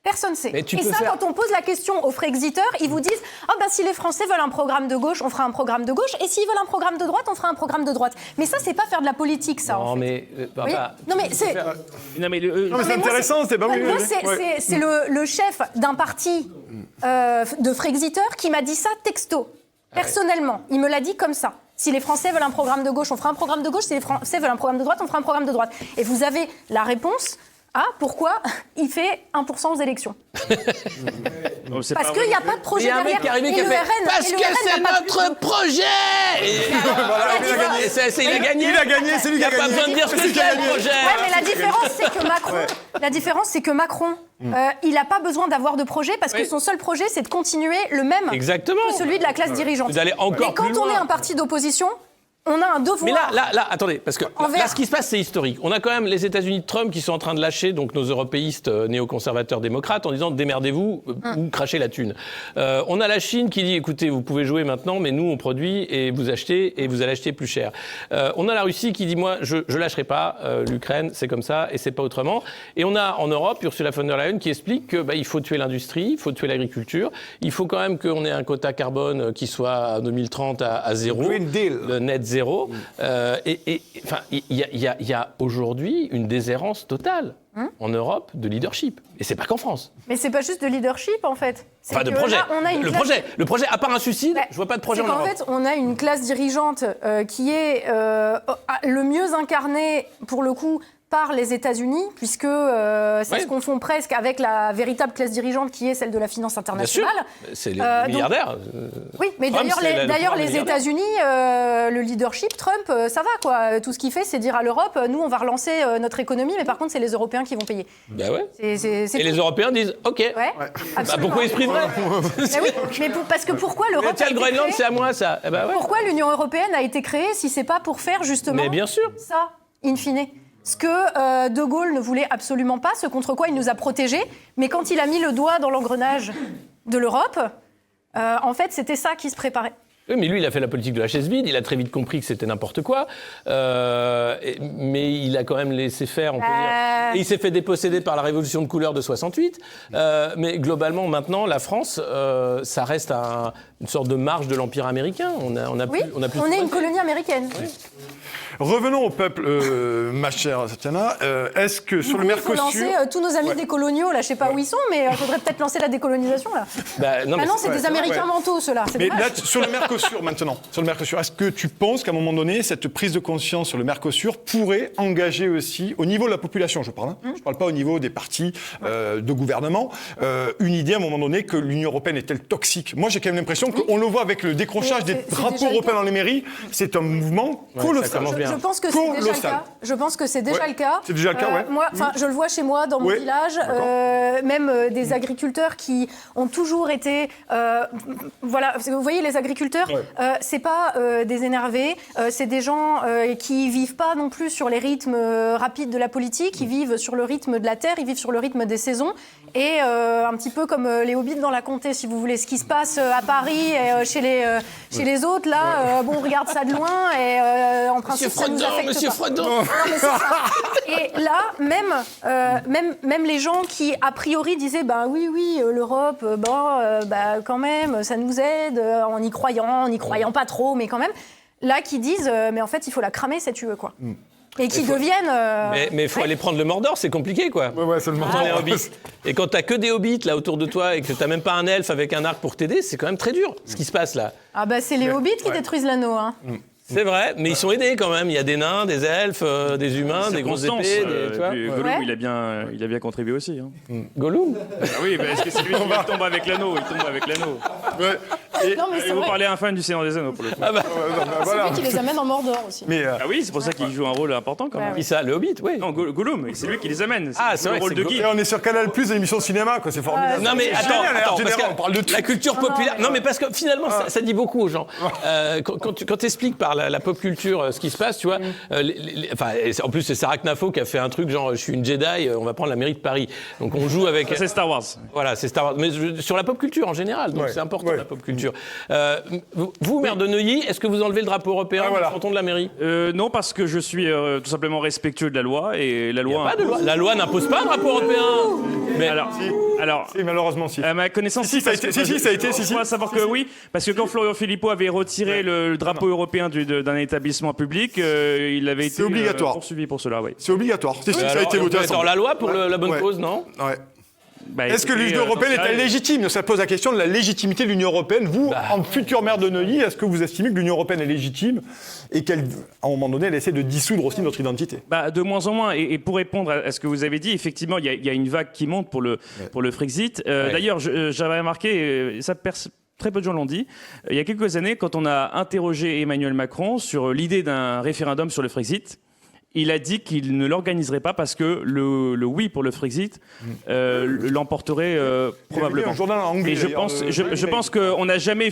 Personne ne sait. Et ça, quand on pose la question aux Frexiteurs, ils vous disent « Ah ben si les Français veulent un programme de gauche, on fera un programme de gauche, et s'ils veulent un programme de droite, on fera un programme de droite. » Mais ça, c'est pas faire de la politique, ça, en fait. Non, mais c'est... Non, mais c'est intéressant, c'est pas oui. Moi, c'est le chef d'un parti de Frexiteurs qui m'a dit ça texto, personnellement. Il me l'a dit comme ça. Si les Français veulent un programme de gauche, on fera un programme de gauche. Si les Français veulent un programme de droite, on fera un programme de droite. Et vous avez la réponse à pourquoi il fait 1% aux élections. Parce qu'il n'y a pas de projet derrière. Parce que c'est notre projet. Il a gagné. Il a gagné, c'est lui qui a gagné. Il n'y a pas besoin de dire ce que c'est le projet. Ouais, mais la différence, c'est que Macron, il n'a pas besoin d'avoir de projet parce que son seul projet, c'est de continuer le même que celui de la classe dirigeante. Vous allez encore Mais quand on est un parti d'opposition, on a un devoir. Mais là, attendez, parce que là, ce qui se passe, c'est historique. On a quand même les États-Unis de Trump qui sont en train de lâcher donc nos européistes néoconservateurs démocrates en disant démerdez-vous ou crachez la thune. On a la Chine qui dit écoutez, vous pouvez jouer maintenant, mais nous on produit et vous achetez et vous allez acheter plus cher. On a la Russie qui dit moi je lâcherai pas l'Ukraine, c'est comme ça et c'est pas autrement. Et on a en Europe Ursula von der Leyen qui explique que il faut tuer l'industrie, il faut tuer l'agriculture, il faut quand même qu'on ait un quota carbone qui soit en 2030 à zéro, Green Deal. le net zéro. Enfin, il y a aujourd'hui une déshérence totale en Europe de leadership. Et c'est pas qu'en France. Mais c'est pas juste de leadership, en fait. Enfin, de projet. Le projet, à part un suicide, je vois pas de projet en Europe. En fait, on a une classe dirigeante qui est le mieux incarnée, pour le coup, par les États-Unis, puisque ça se confond presque avec la véritable classe dirigeante qui est celle de la finance internationale. Bien sûr. C'est les milliardaires. Oui, mais d'ailleurs les États-Unis, le leadership, Trump, ça va quoi. Tout ce qu'il fait, c'est dire à l'Europe, nous, on va relancer notre économie, mais par contre, c'est les Européens qui vont payer. Ben ouais. Et les Européens disent OK. Ouais, pourquoi ils se priveraient parce que pourquoi l'Europe tiens, le Groenland, c'est à moi, ça. Pourquoi l'Union européenne a été créée si c'est pas pour faire justement mais bien sûr. ça, in fine. Ce que De Gaulle ne voulait absolument pas, ce contre quoi il nous a protégés. Mais quand il a mis le doigt dans l'engrenage de l'Europe, en fait, c'était ça qui se préparait. Oui, mais lui, il a fait la politique de la chaise vide. Il a très vite compris que c'était n'importe quoi. Mais il a quand même laissé faire, on peut dire. Et il s'est fait déposséder par la révolution de couleur de 68. Mais globalement, maintenant, la France, ça reste une sorte de marge de l'Empire américain. On est une colonie américaine. Oui. Revenons au peuple, ma chère Tatiana. Est-ce que sur le Mercosur... Il faut lancer tous nos amis décoloniaux, là, je sais pas où ils sont, mais il faudrait peut-être lancer la décolonisation, là. Non, c'est des Américains mentaux, ceux-là. Mais là, sur le Mercosur, maintenant, est-ce que tu penses qu'à un moment donné, cette prise de conscience sur le Mercosur pourrait engager aussi, au niveau de la population, je parle, je parle pas au niveau des partis de gouvernement, une idée à un moment donné que l'Union européenne est-elle toxique? Moi, j'ai quand même l'impression qu'on le voit avec le décrochage des drapeaux européens dans les mairies, c'est un mouvement colossal. Je pense que c'est déjà le cas. Je pense que c'est déjà le cas. C'est déjà le cas, Moi, je le vois chez moi, dans mon village, même des agriculteurs qui ont toujours été... voilà, vous voyez, les agriculteurs, c'est pas des énervés, c'est des gens qui vivent pas non plus sur les rythmes rapides de la politique, ils vivent sur le rythme de la terre, ils vivent sur le rythme des saisons, et un petit peu comme les hobbits dans la comté, si vous voulez, ce qui se passe à Paris et chez les autres, là, on regarde ça de loin, et en principe, ça nous affecte Monsieur pas. Fredon. Non, mais c'est ça. Et là, même les gens qui, a priori, disaient oui, l'Europe, quand même, ça nous aide, en y croyant pas trop, mais quand même, là, qui disent, mais en fait, il faut la cramer, cette UE, quoi. Et qui deviennent... Mais il faut aller prendre le Mordor, c'est compliqué, quoi. Ouais, c'est le Mordor. Et quand t'as que des hobbits, là, autour de toi, et que t'as même pas un elfe avec un arc pour t'aider, c'est quand même très dur, ce qui se passe, là. Ah c'est les hobbits qui détruisent l'anneau, hein. C'est vrai, mais ils sont aidés quand même. Il y a des nains, des elfes, des humains, des grosses épées. Gollum, il a bien contribué aussi. Hein. Gollum oui, parce que c'est lui qui tombe avec l'anneau. Et vous parlez à un fan du Seigneur des Anneaux, pour le coup. C'est lui qui les amène en Mordor aussi. Oui, c'est pour ça qu'il joue un rôle important quand même. Qui ça, le Hobbit, oui. Non, Gollum, c'est lui qui les amène. C'est vrai, le rôle de guide. Et on est sur Canal+, l'émission de cinéma, quoi, c'est formidable. Non mais attends, parce que on parle de tout. la culture populaire... Non mais parce que finalement, ça dit beaucoup aux gens. Quand tu expliques par la pop culture, ce qui se passe, tu vois. En plus, c'est Sarah Knafo qui a fait un truc genre, je suis une Jedi, on va prendre la mairie de Paris. Donc on joue avec... C'est Star Wars. Voilà, c'est Star Wars. Mais sur la pop culture en général, donc c'est important la pop culture. Vous, maire de Neuilly, est-ce que vous enlevez le drapeau européen du canton de la mairie? Non, parce que je suis tout simplement respectueux de la loi et la loi. Pas de loi. La loi n'impose pas un drapeau européen. Mais alors, Si, malheureusement, si. à ma connaissance, Si, ça a été. On va savoir que oui, parce que quand Florian Philippot avait retiré le drapeau européen d'un établissement public, il avait été poursuivi pour cela. Oui. C'est obligatoire. Si, ça a été voté à la loi pour la bonne cause, non? Ouais. Bah, Est-ce que l'Union européenne est-elle légitime? Ça pose la question de la légitimité de l'Union européenne. Vous, en futur maire de Neuilly, est-ce que vous estimez que l'Union européenne est légitime et qu'à un moment donné, elle essaie de dissoudre aussi notre identité? De moins en moins. Et pour répondre à ce que vous avez dit, effectivement, il y a une vague qui monte pour le Frexit. D'ailleurs, j'avais remarqué, très peu de gens l'ont dit, il y a quelques années, quand on a interrogé Emmanuel Macron sur l'idée d'un référendum sur le Frexit, il a dit qu'il ne l'organiserait pas parce que le oui pour le Frexit l'emporterait probablement. Un journal anglais, et je pense qu'on n'a jamais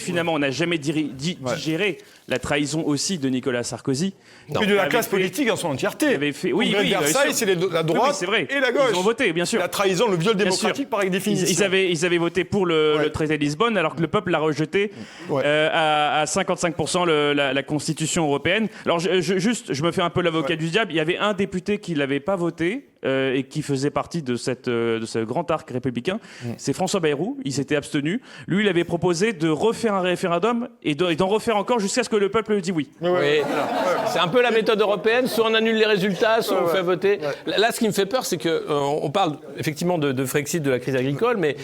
digéré la trahison aussi de Nicolas Sarkozy. Et de la classe politique en son entièreté. Oui, Versailles, c'est la droite c'est vrai. et la gauche. Ils ont voté, bien sûr. La trahison, le viol démocratique par définition. Ils avaient voté pour le traité de Lisbonne, alors que le peuple l'a rejeté à 55% la Constitution européenne. Alors, je me fais un peu l'avocat du diable. Il y avait un député qui ne l'avait pas voté et qui faisait partie de ce grand arc républicain. C'est François Bayrou. Il s'était abstenu. Lui, il avait proposé de refaire un référendum et d'en refaire encore jusqu'à ce que le peuple dit oui. C'est un peu la méthode européenne. Soit on annule les résultats, soit on fait voter. Là, ce qui me fait peur, c'est qu'on parle effectivement de Frexit, de la crise agricole, mais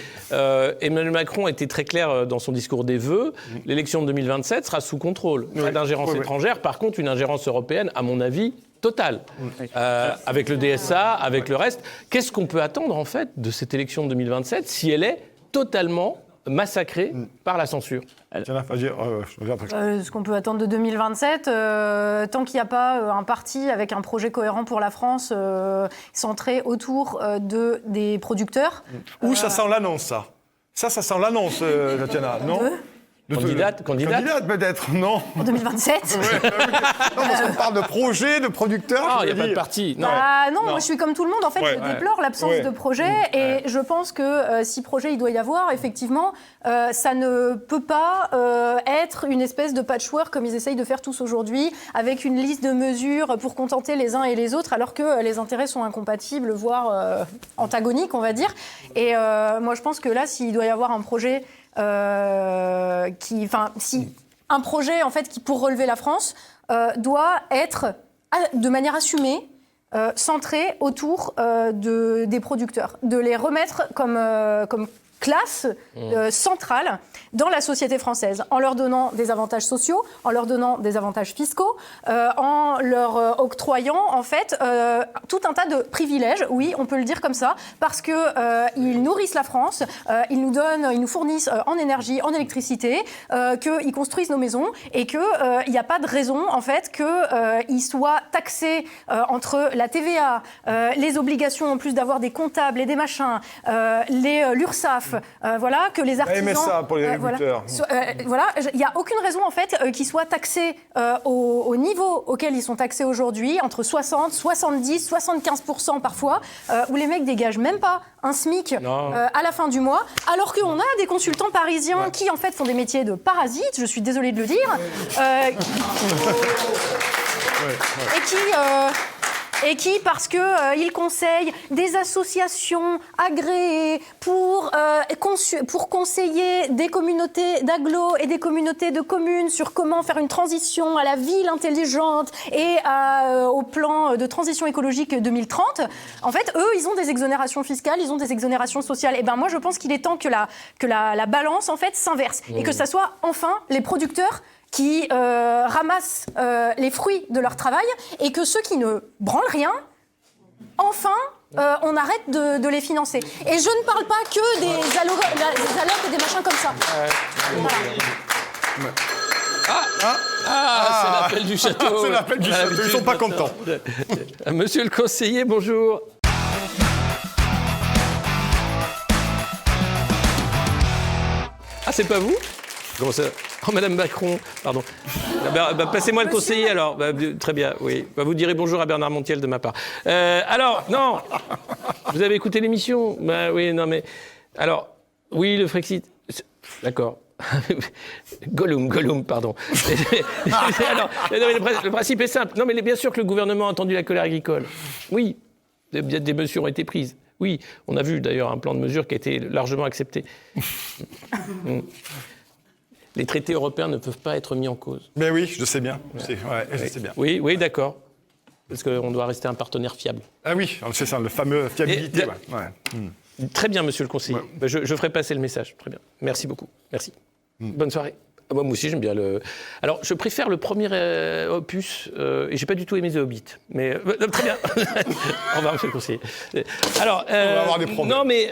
Emmanuel Macron était très clair dans son discours des vœux. L'élection de 2027 sera sous contrôle. Pas d'ingérence étrangère. Par contre, une ingérence européenne, à mon avis, totale. Avec le DSA, avec le reste. Qu'est-ce qu'on peut attendre, en fait, de cette élection de 2027 si elle est totalement massacrée par la censure? Ce qu'on peut attendre de 2027, tant qu'il n'y a pas un parti avec un projet cohérent pour la France centré autour des producteurs. Où ça sent l'annonce, ça? Ça sent l'annonce, Tatiana, non? Candidate peut-être, non? En 2027 Non, parce qu'on parle de projets, de producteurs. Non, il n'y a pas de parti. Non, moi je suis comme tout le monde. En fait, je déplore l'absence de projet. Et je pense que si projet il doit y avoir, effectivement, ça ne peut pas être une espèce de patchwork comme ils essayent de faire tous aujourd'hui, avec une liste de mesures pour contenter les uns et les autres, alors que les intérêts sont incompatibles, voire antagoniques, on va dire. Et moi je pense que là, s'il doit y avoir un projet... si un projet en fait qui pour relever la France doit être de manière assumée centré autour des producteurs, de les remettre comme classe centrale dans la société française, en leur donnant des avantages sociaux, en leur donnant des avantages fiscaux, en leur octroyant en fait tout un tas de privilèges, oui, on peut le dire comme ça, parce que ils nourrissent la France, ils nous fournissent en énergie, en électricité, qu'ils construisent nos maisons et que il n'y a pas de raison en fait que ils soient taxés entre la TVA, les obligations en plus d'avoir des comptables et des machins, l'URSSAF, voilà, que les artisans. MSA pour les agriculteurs. Voilà, il n'y a aucune raison en fait qu'ils soient taxés au niveau auquel ils sont taxés aujourd'hui, entre 60, 70, 75% parfois, où les mecs dégagent même pas un SMIC à la fin du mois, alors qu'on a des consultants parisiens qui en fait font des métiers de parasites, je suis désolée de le dire, et qui, parce qu'ils conseillent des associations agréées pour conseiller des communautés d'agglos et des communautés de communes sur comment faire une transition à la ville intelligente et au plan de transition écologique 2030, en fait, eux, ils ont des exonérations fiscales, ils ont des exonérations sociales. Et ben moi, je pense qu'il est temps que la balance, en fait, s'inverse. Et que ça soit, enfin, les producteurs qui ramassent les fruits de leur travail et que ceux qui ne branlent rien, enfin, on arrête de les financer. Et je ne parle pas que des allocs et des machins comme ça. Voilà. C'est l'appel du château. C'est l'appel du château, ils ne sont pas contents. Monsieur le conseiller, bonjour. Ah, c'est pas vous? Comment ça? Oh, Madame Macron, pardon. Passez-moi le conseiller, alors. Très bien, oui. Vous direz bonjour à Bernard Montiel de ma part. Alors, non. Vous avez écouté l'émission ? Oui, non, mais... Alors, oui, le Frexit... D'accord. Gollum, pardon. Alors, le principe est simple. Non, mais bien sûr que le gouvernement a entendu la colère agricole. Oui, des mesures ont été prises. Oui, on a vu d'ailleurs un plan de mesures qui a été largement accepté. Les traités européens ne peuvent pas être mis en cause. Mais oui, je sais bien. Je sais bien. Oui, d'accord. Parce qu'on doit rester un partenaire fiable. Ah oui, c'est ça, le fameux fiabilité. Très bien, monsieur le conseiller. Ouais. Je ferai passer le message. Très bien. Merci beaucoup. Merci. Bonne soirée. Moi aussi, j'aime bien le... Alors, je préfère le premier opus, et j'ai pas du tout aimé The Hobbit. Mais très bien. Au revoir, monsieur le conseiller. Alors, on va avoir des problèmes. Non, mais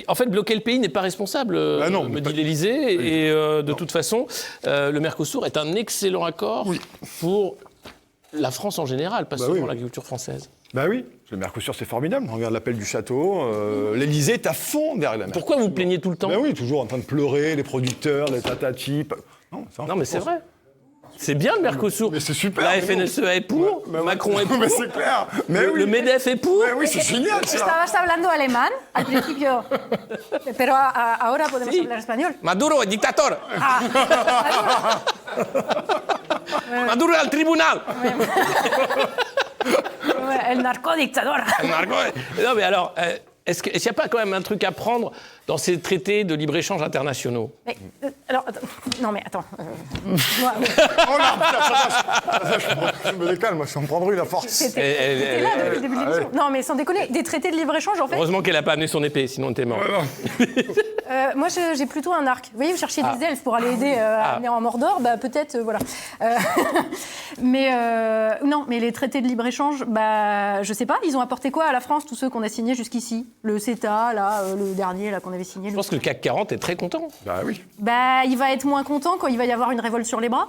en fait, bloquer le pays n'est pas responsable, me dit l'Élysée. Oui. Et de toute façon, le Mercosur est un excellent accord pour la France en général, pas seulement l'agriculture française. Bah oui, le Mercosur c'est formidable, on regarde l'appel du château, l'Élysée est à fond derrière la mer. Pourquoi vous plaignez tout le temps ? Bah oui, toujours en train de pleurer, les producteurs, les tatatis... Non mais c'est vrai. C'est bien le Mercosur. Mais c'est super. La FNSEA est pour, Macron est pour. Mais c'est clair. Mais le MEDEF est pour. Mais oui, c'est génial ça. Estabas hablando alemán al principio, pero ahora podemos hablar español. Maduro est dictateur. Maduro est al tribunal. El narcodictador. Non mais alors, est-ce qu'il n'y a pas quand même un truc à prendre dans ces traités de libre-échange internationaux ? Mais, alors, non mais attends. Je me décale, moi je suis en prendre une à force. C'était là depuis le début de l'émission. Non mais sans déconner, des traités de libre-échange en fait... Heureusement qu'elle n'a pas amené son épée, sinon on était mort. Moi j'ai plutôt un arc. Vous voyez, vous cherchez des elfes pour aller aider à venir en Mordor, peut-être, voilà. Mais non, mais les traités de libre-échange, je sais pas, ils ont apporté quoi à la France, tous ceux qu'on a signés jusqu'ici ? Le CETA, là, le dernier là, qu'on avait signé. Je pense que le CAC 40 est très content. Bah oui. Il va être moins content quand il va y avoir une révolte sur les bras.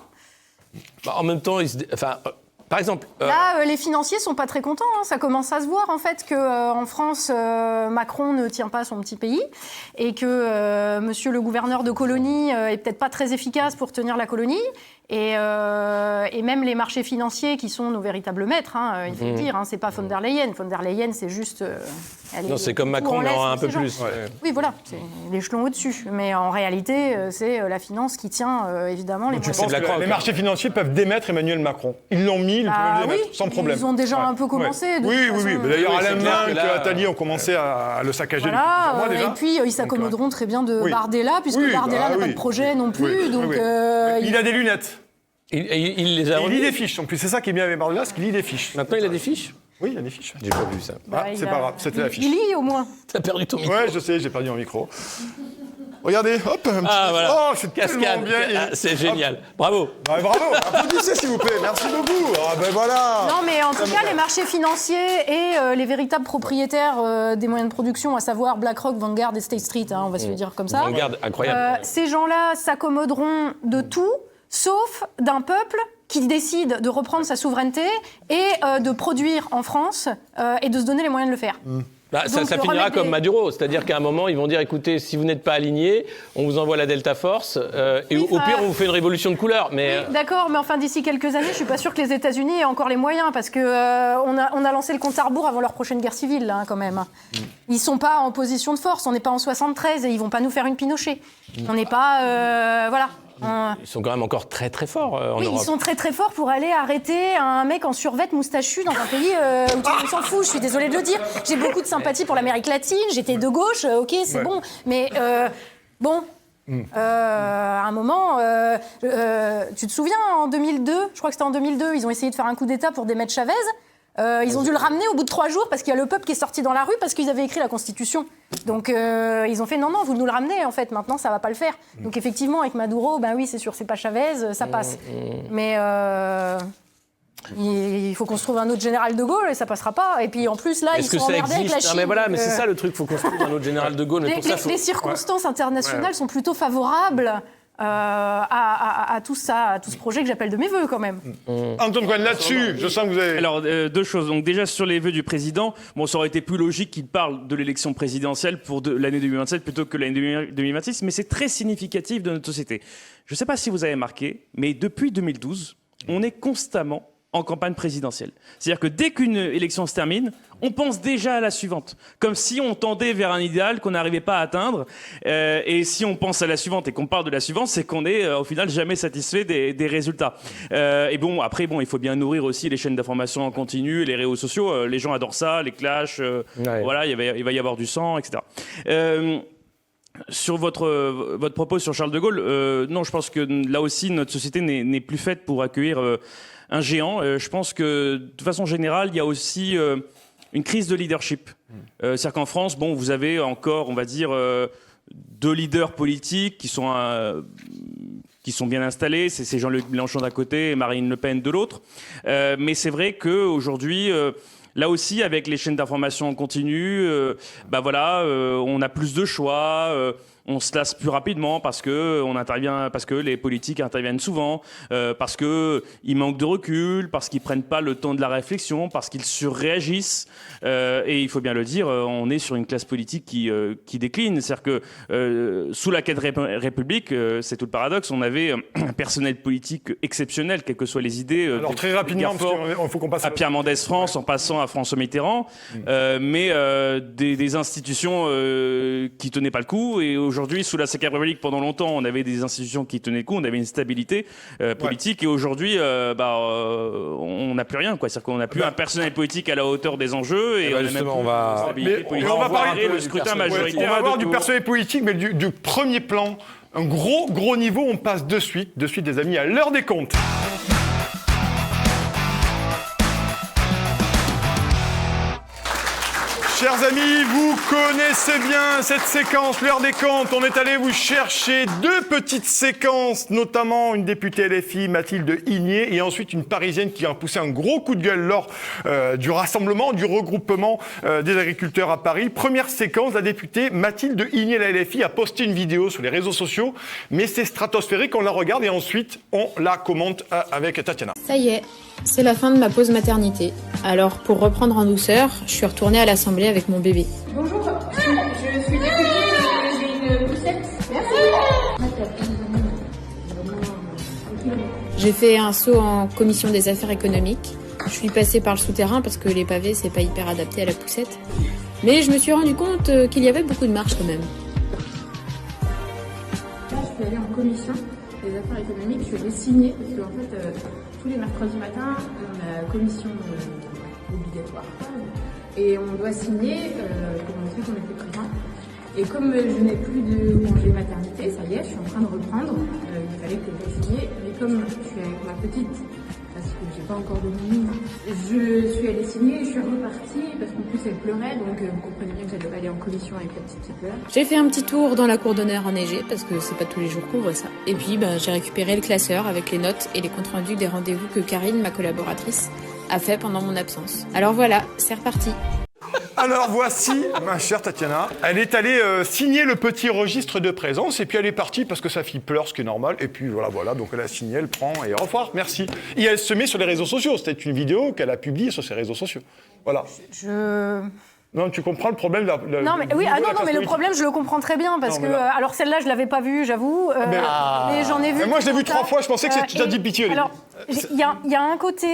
En même temps, par exemple... Là, les financiers sont pas très contents. Ça commence à se voir, en fait, qu'en France, Macron ne tient pas son petit pays et que monsieur le gouverneur de colonie est peut-être pas très efficace pour tenir la colonie. Et même les marchés financiers qui sont nos véritables maîtres, il faut le dire, c'est pas von der Leyen. Von der Leyen, c'est juste... non, c'est comme Macron, mais un peu plus. Ouais. Oui, voilà, c'est l'échelon au-dessus. Mais en réalité, c'est la finance qui tient, évidemment, les moyens. Les marchés financiers peuvent démettre Emmanuel Macron. Ils l'ont mis, ils peuvent le démettre, sans problème. Ils ont déjà un peu commencé. Oui. D'ailleurs, Alain Minc et Attali ont commencé à le saccager depuis plusieurs mois déjà. Et puis, ils s'accommoderont très bien de Bardella, puisque Bardella n'a pas de projet non plus. Donc, il a des lunettes. Il les a il lit des fiches. En plus, c'est ça qui est bien avec Bardella, c'est qu'il lit des fiches. Maintenant, il a des fiches ? Oui, il a des fiches. J'ai pas vu ça. C'est pas grave, c'était la fiche. Il lit au moins. T'as perdu ton micro. Ouais, je sais, j'ai perdu mon micro. Regardez, hop, un petit... voilà. Oh, c'est cascade. Bien. C'est génial. Bravo. Bravo. Applaudissez, s'il vous plaît. Merci beaucoup. Voilà. Non, mais en tout cas, les marchés financiers et les véritables propriétaires des moyens de production, à savoir BlackRock, Vanguard et State Street, on va se le dire comme ça. Vanguard, incroyable. Ces gens-là s'accommoderont de tout, sauf d'un peuple qui décide de reprendre sa souveraineté et de produire en France et de se donner les moyens de le faire. Ça finira comme Maduro, c'est-à-dire qu'à un moment, ils vont dire, écoutez, si vous n'êtes pas alignés, on vous envoie la Delta Force, et au pire, on vous fait une révolution de couleur. Mais... Oui, d'accord, mais enfin, d'ici quelques années, je ne suis pas sûre que les États-Unis aient encore les moyens, parce qu'on a lancé le compte à rebours avant leur prochaine guerre civile, là, quand même. Ils ne sont pas en position de force, on n'est pas en 73, et ils ne vont pas nous faire une Pinochet. On n'est pas... voilà. Ils sont quand même encore très très forts en Europe. Oui, ils sont très très forts pour aller arrêter un mec en survêt moustachu dans un pays où tout le monde s'en fout. Je suis désolée de le dire. J'ai beaucoup de sympathie pour l'Amérique latine. J'étais de gauche, ok, c'est bon. Mais bon, à un moment, tu te souviens, en 2002, je crois que c'était en 2002, ils ont essayé de faire un coup d'État pour démettre Chavez. Ils ont dû le ramener au bout de 3 jours parce qu'il y a le peuple qui est sorti dans la rue parce qu'ils avaient écrit la Constitution. Donc ils ont fait non, vous nous le ramenez en fait, maintenant ça va pas le faire. Donc effectivement avec Maduro, oui c'est sûr, c'est pas Chavez, ça passe. Mais il faut qu'on se trouve un autre général de Gaulle et ça passera pas. Et puis en plus là, ils sont emmerdés avec la Chine. Non, mais voilà, mais c'est ça le truc, il faut qu'on se trouve un autre général de Gaulle. Mais les circonstances internationales sont plutôt favorables à tout ça, à tout ce projet que j'appelle de mes voeux quand même. Antoine Cohen, là-dessus, je sens que vous avez... Alors, deux choses. Donc, déjà, sur les vœux du président, bon, ça aurait été plus logique qu'il parle de l'élection présidentielle pour l'année 2027 plutôt que l'année 2026, mais c'est très significatif de notre société. Je ne sais pas si vous avez remarqué, mais depuis 2012, on est constamment en campagne présidentielle. C'est-à-dire que dès qu'une élection se termine, on pense déjà à la suivante, comme si on tendait vers un idéal qu'on n'arrivait pas à atteindre. Et si on pense à la suivante et qu'on parle de la suivante, c'est qu'on est au final jamais satisfait des résultats. Et bon, après, bon, il faut bien nourrir aussi les chaînes d'information en continu, les réseaux sociaux. Les gens adorent ça, les clashs. Voilà, il va y avoir du sang, etc. Sur votre propos sur Charles de Gaulle, non, je pense que là aussi, notre société n'est plus faite pour accueillir un géant. Je pense que, de façon générale, il y a aussi une crise de leadership. C'est-à-dire qu'en France, bon, vous avez encore, on va dire, deux leaders politiques qui sont bien installés. C'est Jean-Luc Mélenchon d'un côté et Marine Le Pen de l'autre. Mais c'est vrai qu'aujourd'hui... Là aussi, avec les chaînes d'information en continu, on a plus de choix, on se lasse plus rapidement parce que les politiques interviennent souvent, parce qu'ils manquent de recul, parce qu'ils prennent pas le temps de la réflexion, parce qu'ils surréagissent. Et il faut bien le dire, on est sur une classe politique qui décline. C'est-à-dire que sous la Quatrième République, c'est tout le paradoxe, on avait un personnel politique exceptionnel, quelles que soient les idées. Alors très rapidement, parce qu'il faut qu'on passe à Pierre Mendès France, en passant à François Mitterrand, mais des institutions qui tenaient pas le coup. Et aujourd'hui, sous la Cinquième République, pendant longtemps, on avait des institutions qui tenaient le coup, on avait une stabilité politique. Et aujourd'hui, on n'a plus rien, quoi. C'est-à-dire qu'on n'a plus un personnel politique à la hauteur des enjeux et on a même plus on va parler le scrutin majoritaire. On va voir du personnel politique, mais du premier plan, un gros niveau. On passe de suite, des amis, à l'heure des comptes. Chers amis, vous connaissez bien cette séquence, l'heure des comptes. On est allé vous chercher deux petites séquences, notamment une députée LFI, Mathilde Igné, et ensuite une Parisienne qui a poussé un gros coup de gueule lors du rassemblement, du regroupement des agriculteurs à Paris. Première séquence, la députée Mathilde Igné, la LFI, a posté une vidéo sur les réseaux sociaux, mais c'est stratosphérique, on la regarde et ensuite on la commente avec Tatiana. Ça y est, c'est la fin de ma pause maternité. Alors, pour reprendre en douceur, je suis retournée à l'Assemblée avec mon bébé. Bonjour, je suis députée, j'ai une poussette. Merci. J'ai fait un saut en commission des affaires économiques. Je suis passée par le souterrain parce que les pavés, c'est pas hyper adapté à la poussette. Mais je me suis rendu compte qu'il y avait beaucoup de marche quand même. Là, je suis allée en commission des affaires économiques, je vais signer parce qu'en fait, tous les mercredis matins, on a commission obligatoire et on doit signer pour montrer qu'on est plus présent. Et comme je n'ai plus de congé maternité, ça y est, je suis en train de reprendre. Il fallait que je signe, mais comme je suis avec ma petite, parce que j'ai pas encore de nounou, je suis allée signer et je suis repartie parce qu'en plus elle pleurait, donc vous comprenez bien que j'allais aller en commission avec la petite qui pleure. J'ai fait un petit tour dans la cour d'honneur enneigée parce que c'est pas tous les jours qu'on voit ça. Et puis j'ai récupéré le classeur avec les notes et les comptes rendus des rendez-vous que Karine, ma collaboratrice, a fait pendant mon absence. Alors voilà, c'est reparti. Alors voici, ma chère Tatiana, elle est allée signer le petit registre de présence et puis elle est partie parce que sa fille pleure, ce qui est normal. Et puis voilà, donc elle a signé, elle prend et au revoir, merci. Et elle se met sur les réseaux sociaux, c'était une vidéo qu'elle a publiée sur ses réseaux sociaux. Voilà. Non, tu comprends le problème Non, mais oui, mais le problème, je le comprends très bien parce que alors celle-là, je l'avais pas vue, j'avoue, mais j'en ai vu. Mais moi, je l'ai vue 3 fois, je pensais que tu t'as dit pitié. Alors, il y a un côté.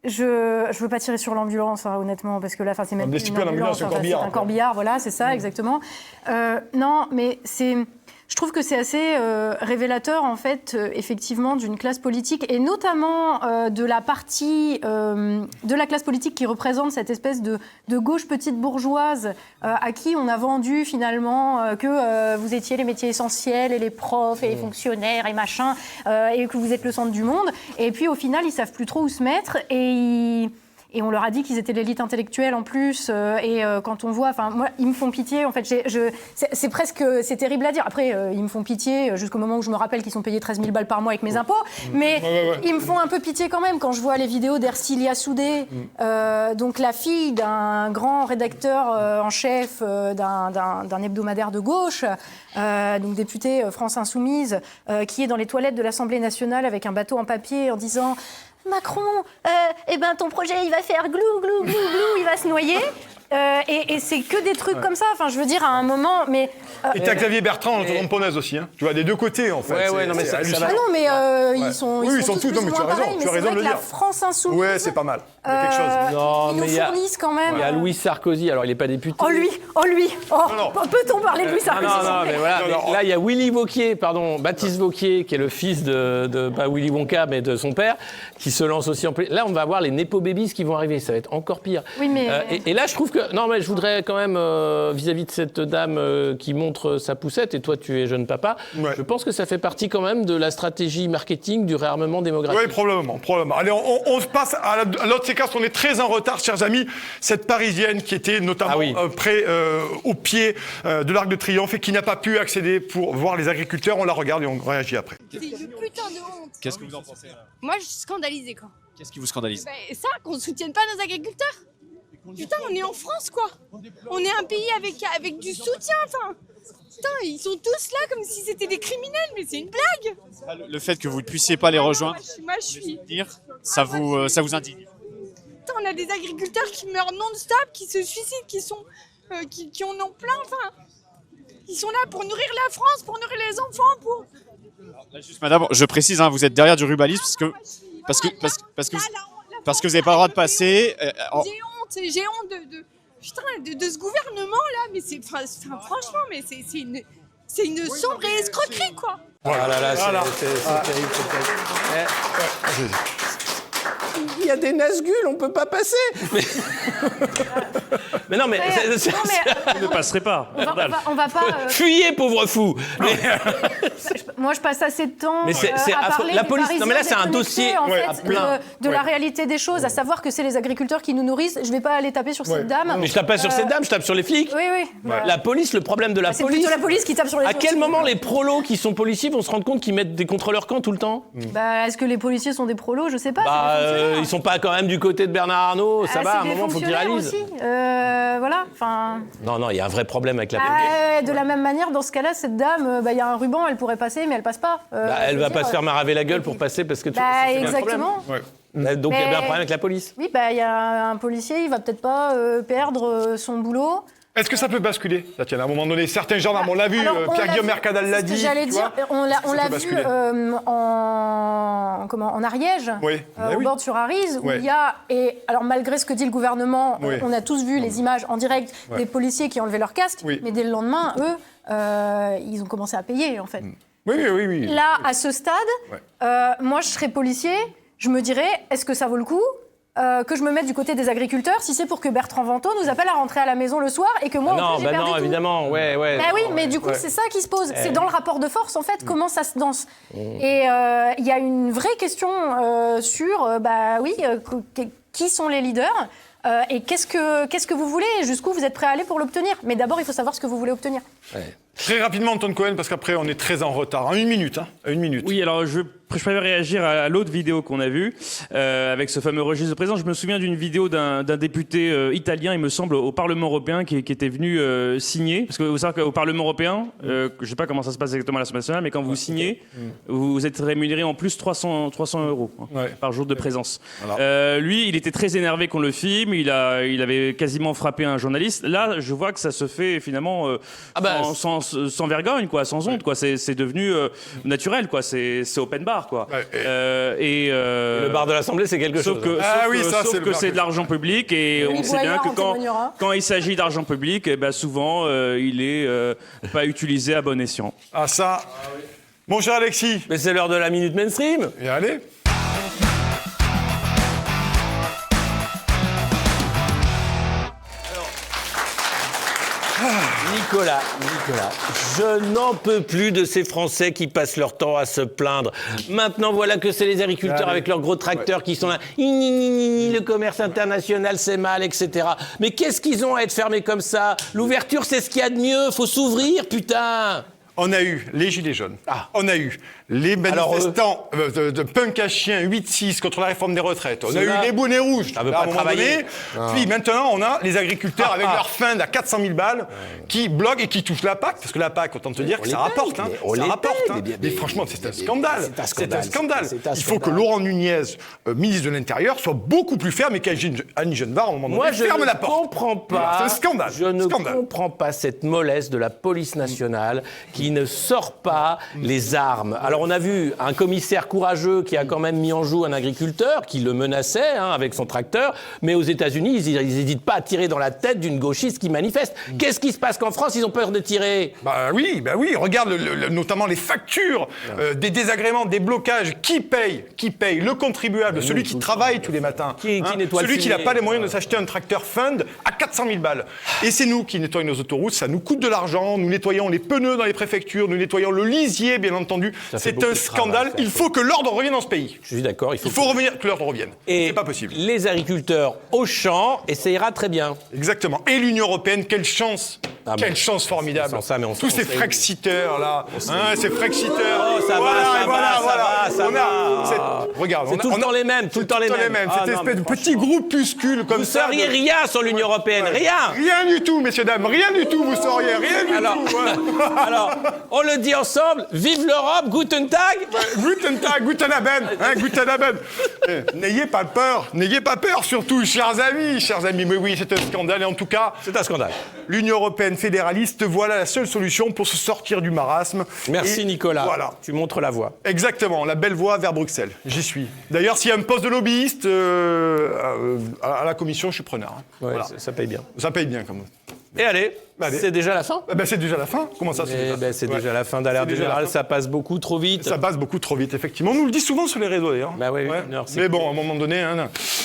Je veux pas tirer sur l'ambulance, honnêtement, parce que là, c'est même une ambulance, c'est un corbillard, voilà, c'est ça, exactement. Non, mais je trouve que c'est assez révélateur, en fait, effectivement, d'une classe politique, et notamment de la partie de la classe politique qui représente cette espèce de gauche petite bourgeoise à qui on a vendu, finalement, que vous étiez les métiers essentiels, et les profs, et les fonctionnaires, et machin, et que vous êtes le centre du monde. Et puis, au final, ils savent plus trop où se mettre, et et on leur a dit qu'ils étaient l'élite intellectuelle en plus. Quand on voit, enfin, moi, ils me font pitié. En fait, c'est terrible à dire. Après, ils me font pitié jusqu'au moment où je me rappelle qu'ils sont payés 13 000 balles par mois avec mes impôts. Mais ils me font un peu pitié quand même quand je vois les vidéos d'Ercilia Soudé, donc la fille d'un grand rédacteur en chef d'un hebdomadaire de gauche, donc députée France Insoumise, qui est dans les toilettes de l'Assemblée nationale avec un bateau en papier en disant « Macron, ton projet, il va faire glou, glou, glou, glou, il va se noyer ». Et c'est que des trucs comme ça. Enfin, je veux dire, à un moment, mais... Et t'as Xavier Bertrand, tamponnaise aussi, hein. Tu vois, des deux côtés, en fait. Ouais, non, mais ça va. Ah non, mais ils sont tous non, mais tu as raison, pareils, tu as raison de le la dire. France Insoumise... Ouais, c'est pas mal. Il y a quelque chose. Non, ils mais nous fournissent quand même... Il y a Louis Sarkozy, alors il n'est pas député. Oh, lui non. Peut-on parler de Louis Sarkozy Non, mais voilà. Mais là, il y a Willy Wauquiez, Baptiste Wauquiez, qui est le fils de pas Willy Wonka, mais de son père, qui se lance aussi en... Là, on va avoir les Nepo Babies qui vont arriver. Ça va être encore pire. Oui, mais... Et là, je trouve que... Non, mais je voudrais quand même, vis-à-vis de cette dame qui montre sa poussette, et toi, tu es jeune papa, je pense que ça fait partie quand même de la stratégie marketing du réarmement démographique. Oui, probablement. Allez, on se passe à l'autre séquence. On est très en retard, chers amis. Cette Parisienne qui était notamment près, au pied de l'Arc de Triomphe et qui n'a pas pu accéder pour voir les agriculteurs. On la regarde et on réagit après. C'est une putain de honte. Qu'est-ce que vous en pensez là? Moi, je suis scandalisée, quoi. Qu'est-ce qui vous scandalise? Ça, qu'on soutienne pas nos agriculteurs. Putain, on est en France, quoi. On est un pays avec du soutien, enfin. Putain, ils sont tous là comme si c'était des criminels, mais c'est une blague. Le fait que vous ne puissiez pas les rejoindre, moi, je suis... ça vous indigne? Putain, on a des agriculteurs qui meurent non-stop, qui se suicident, qui en ont plein, enfin. Ils sont là pour nourrir la France, pour nourrir les enfants, pour... Là, juste, madame, je précise, hein, vous êtes derrière du ruralisme parce que vous n'avez pas le droit de passer. J'ai honte de ce gouvernement-là, mais franchement, mais c'est une sombre escroquerie, quoi. Voilà, c'est terrible. Il y a des Nazgûl, on peut pas passer. Mais non, mais... ne passerait pas. On va pas... Fuyez, pauvre fou. Moi, je passe assez de temps à parler la police. Non, mais là, c'est un dossier en fait, de la réalité des choses, à savoir que c'est les agriculteurs qui nous nourrissent. Je vais pas aller taper sur cette dame. Mais je tape pas sur cette dame, je tape sur les flics. Oui. La police, le problème de la C'est police... plutôt la police qui tape sur les... À quel moment les prolos qui sont policiers vont se rendre compte qu'ils mettent des contrôleurs camp tout le temps? Est-ce que les policiers sont des prolos? Je sais pas. Ils sont pas quand même du côté de Bernard Arnault. Ça va, à un moment, faut qu'ils réalisent. Voilà, enfin... Non, il y a un vrai problème avec la police. De la même manière, dans ce cas-là, cette dame, il y a un ruban, elle pourrait passer, mais elle passe pas. Elle va pas se faire maraver la gueule pour passer parce que c'est exactement. Donc il y a bien un problème avec la police. Oui, il y a un policier, il va peut-être pas perdre son boulot. Est-ce que ça peut basculer? Tiens, à un moment donné, certains gendarmes, on l'a vu, Pierre-Guillaume Mercadal l'a dit. J'allais dire, on l'a vu en Ariège, au bord sur Arize, où il y a, alors malgré ce que dit le gouvernement, on a tous vu les images en direct des policiers qui enlevaient leur casque, mais dès le lendemain, eux, ils ont commencé à payer, en fait. Oui. Là, à ce stade, moi, je serais policier, je me dirais, est-ce que ça vaut le coup que je me mette du côté des agriculteurs si c'est pour que Bertrand Vantaux nous appelle à rentrer à la maison le soir et que moi, j'ai perdu tout. Évidemment, ouais. Mais du coup, c'est ça qui se pose. C'est dans le rapport de force, en fait, comment ça se danse. Et il y a une vraie question sur, qui sont les leaders et qu'est-ce que vous voulez et jusqu'où vous êtes prêt à aller pour l'obtenir. Mais d'abord, il faut savoir ce que vous voulez obtenir. Très rapidement, Antoine Cohen, parce qu'après, on est très en retard. En une minute. Oui, alors je préfère réagir à l'autre vidéo qu'on a vue, avec ce fameux registre de présence. Je me souviens d'une vidéo d'un député italien, il me semble, au Parlement européen, qui était venu signer. Parce que vous savez qu'au Parlement européen, je ne sais pas comment ça se passe exactement à l'Assemblée nationale, mais quand vous signez, vous êtes rémunéré en plus 300 € par jour de présence. Voilà. Lui, il était très énervé qu'on le filme, il avait quasiment frappé un journaliste. Là, je vois que ça se fait finalement sans vergogne, quoi, sans honte, quoi. C'est devenu naturel, quoi. C'est open bar, quoi. Le bar de l'Assemblée, c'est quelque chose. Sauf que c'est de l'argent public et on sait bien que quand il s'agit d'argent public, souvent il est pas utilisé à bon escient. Ah ça. Mon cher Alexis. Mais c'est l'heure de la minute mainstream. Et allez. Nicolas, je n'en peux plus de ces Français qui passent leur temps à se plaindre. Maintenant, voilà que c'est les agriculteurs avec leurs gros tracteurs qui sont là. Le commerce international, c'est mal, etc. Mais qu'est-ce qu'ils ont à être fermés comme ça? L'ouverture, c'est ce qu'il y a de mieux. Faut s'ouvrir, putain. On a eu les Gilets jaunes. On a eu les manifestants de punk à chien 8-6 contre la réforme des retraites. On a eu les bonnets rouges. Ça veut pas travailler. Puis maintenant, on a les agriculteurs avec leur fin à 400 000 balles qui bloquent et qui touchent la PAC. Parce que la PAC, autant te dire que ça rapporte. Ça rapporte. Mais franchement, c'est un scandale. C'est un scandale. Il faut que Laurent Nunez, ministre de l'Intérieur, soit beaucoup plus ferme et qu'Annie Genevard, à un moment donné, ferme la porte. Moi, je ne comprends pas. C'est un scandale. Je ne comprends pas cette mollesse de la police nationale qui ne sort pas les armes. Alors, on a vu un commissaire courageux qui a quand même mis en joue un agriculteur qui le menaçait avec son tracteur, mais aux États-Unis, ils n'hésitent pas à tirer dans la tête d'une gauchiste qui manifeste. Qu'est-ce qui se passe qu'en France, ils ont peur de tirer? Bah oui, regarde notamment les factures, des désagréments, des blocages. Qui paye? Le contribuable, celui qui travaille tous les matins. Qui nettoie celui le qui n'a fumier. pas les moyens de s'acheter un tracteur Fund à 400 000 balles. Et c'est nous qui nettoyons nos autoroutes, ça nous coûte de l'argent, nous nettoyons les pneus dans les préfectures, nous nettoyons le lisier, bien entendu. C'est un scandale. Il faut que l'ordre revienne dans ce pays. Je suis d'accord. Il faut revenir, que l'ordre revienne. C'est pas possible. Les agriculteurs au champ, et ça ira très bien. Exactement. Et l'Union européenne, quelle chance. Quelle chance formidable. Sans ça, mais tous ces frexiteurs là, ces frexiteurs. Oh, ça va. Regarde, c'est tout le temps les mêmes, tout le temps les mêmes. Cette espèce de petit groupuscule comme ça. Vous seriez rien sur l'Union européenne, rien. Rien du tout, messieurs dames, rien du tout. Vous seriez rien du tout. Alors, on le dit ensemble. Vive l'Europe, Guten Tag. Guten Tag, Guten Abend, Guten Abend. N'ayez pas peur, surtout, chers amis. Mais oui, c'est un scandale. Et en tout cas, c'est un scandale. L'Union européenne fédéraliste, voilà la seule solution pour se sortir du marasme. Merci Nicolas. Voilà. Tu montres la voie. Exactement, la belle voie vers Bruxelles. J'y suis. D'ailleurs, s'il y a un poste de lobbyiste à la commission, je suis preneur. Ouais, voilà. Ça paye bien. Ça paye bien, quand même. Et allez, c'est déjà la fin? C'est déjà la fin. Comment ça, c'est déjà la fin d'Alerte Générale. Ça passe beaucoup trop vite. Ça passe beaucoup trop vite, effectivement. On nous le dit souvent sur les réseaux, d'ailleurs. Mais bon, à un moment donné...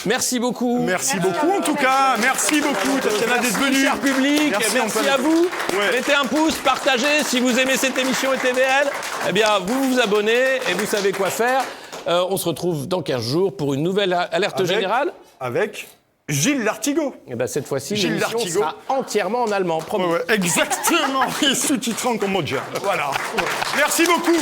Merci beaucoup. Merci beaucoup, en tout cas. Merci beaucoup, Tatiana, d'être venue. Cher public, merci à vous. Mettez un pouce, partagez. Si vous aimez cette émission et TVL, eh bien, vous vous abonnez et vous savez quoi faire. On se retrouve dans 15 jours pour une nouvelle Alerte Générale. Avec Gilles Lartigot. Et ben cette fois-ci, l'émission sera entièrement en allemand, promis. Exactement, et sous-titrant comme Moja. Voilà. Merci beaucoup.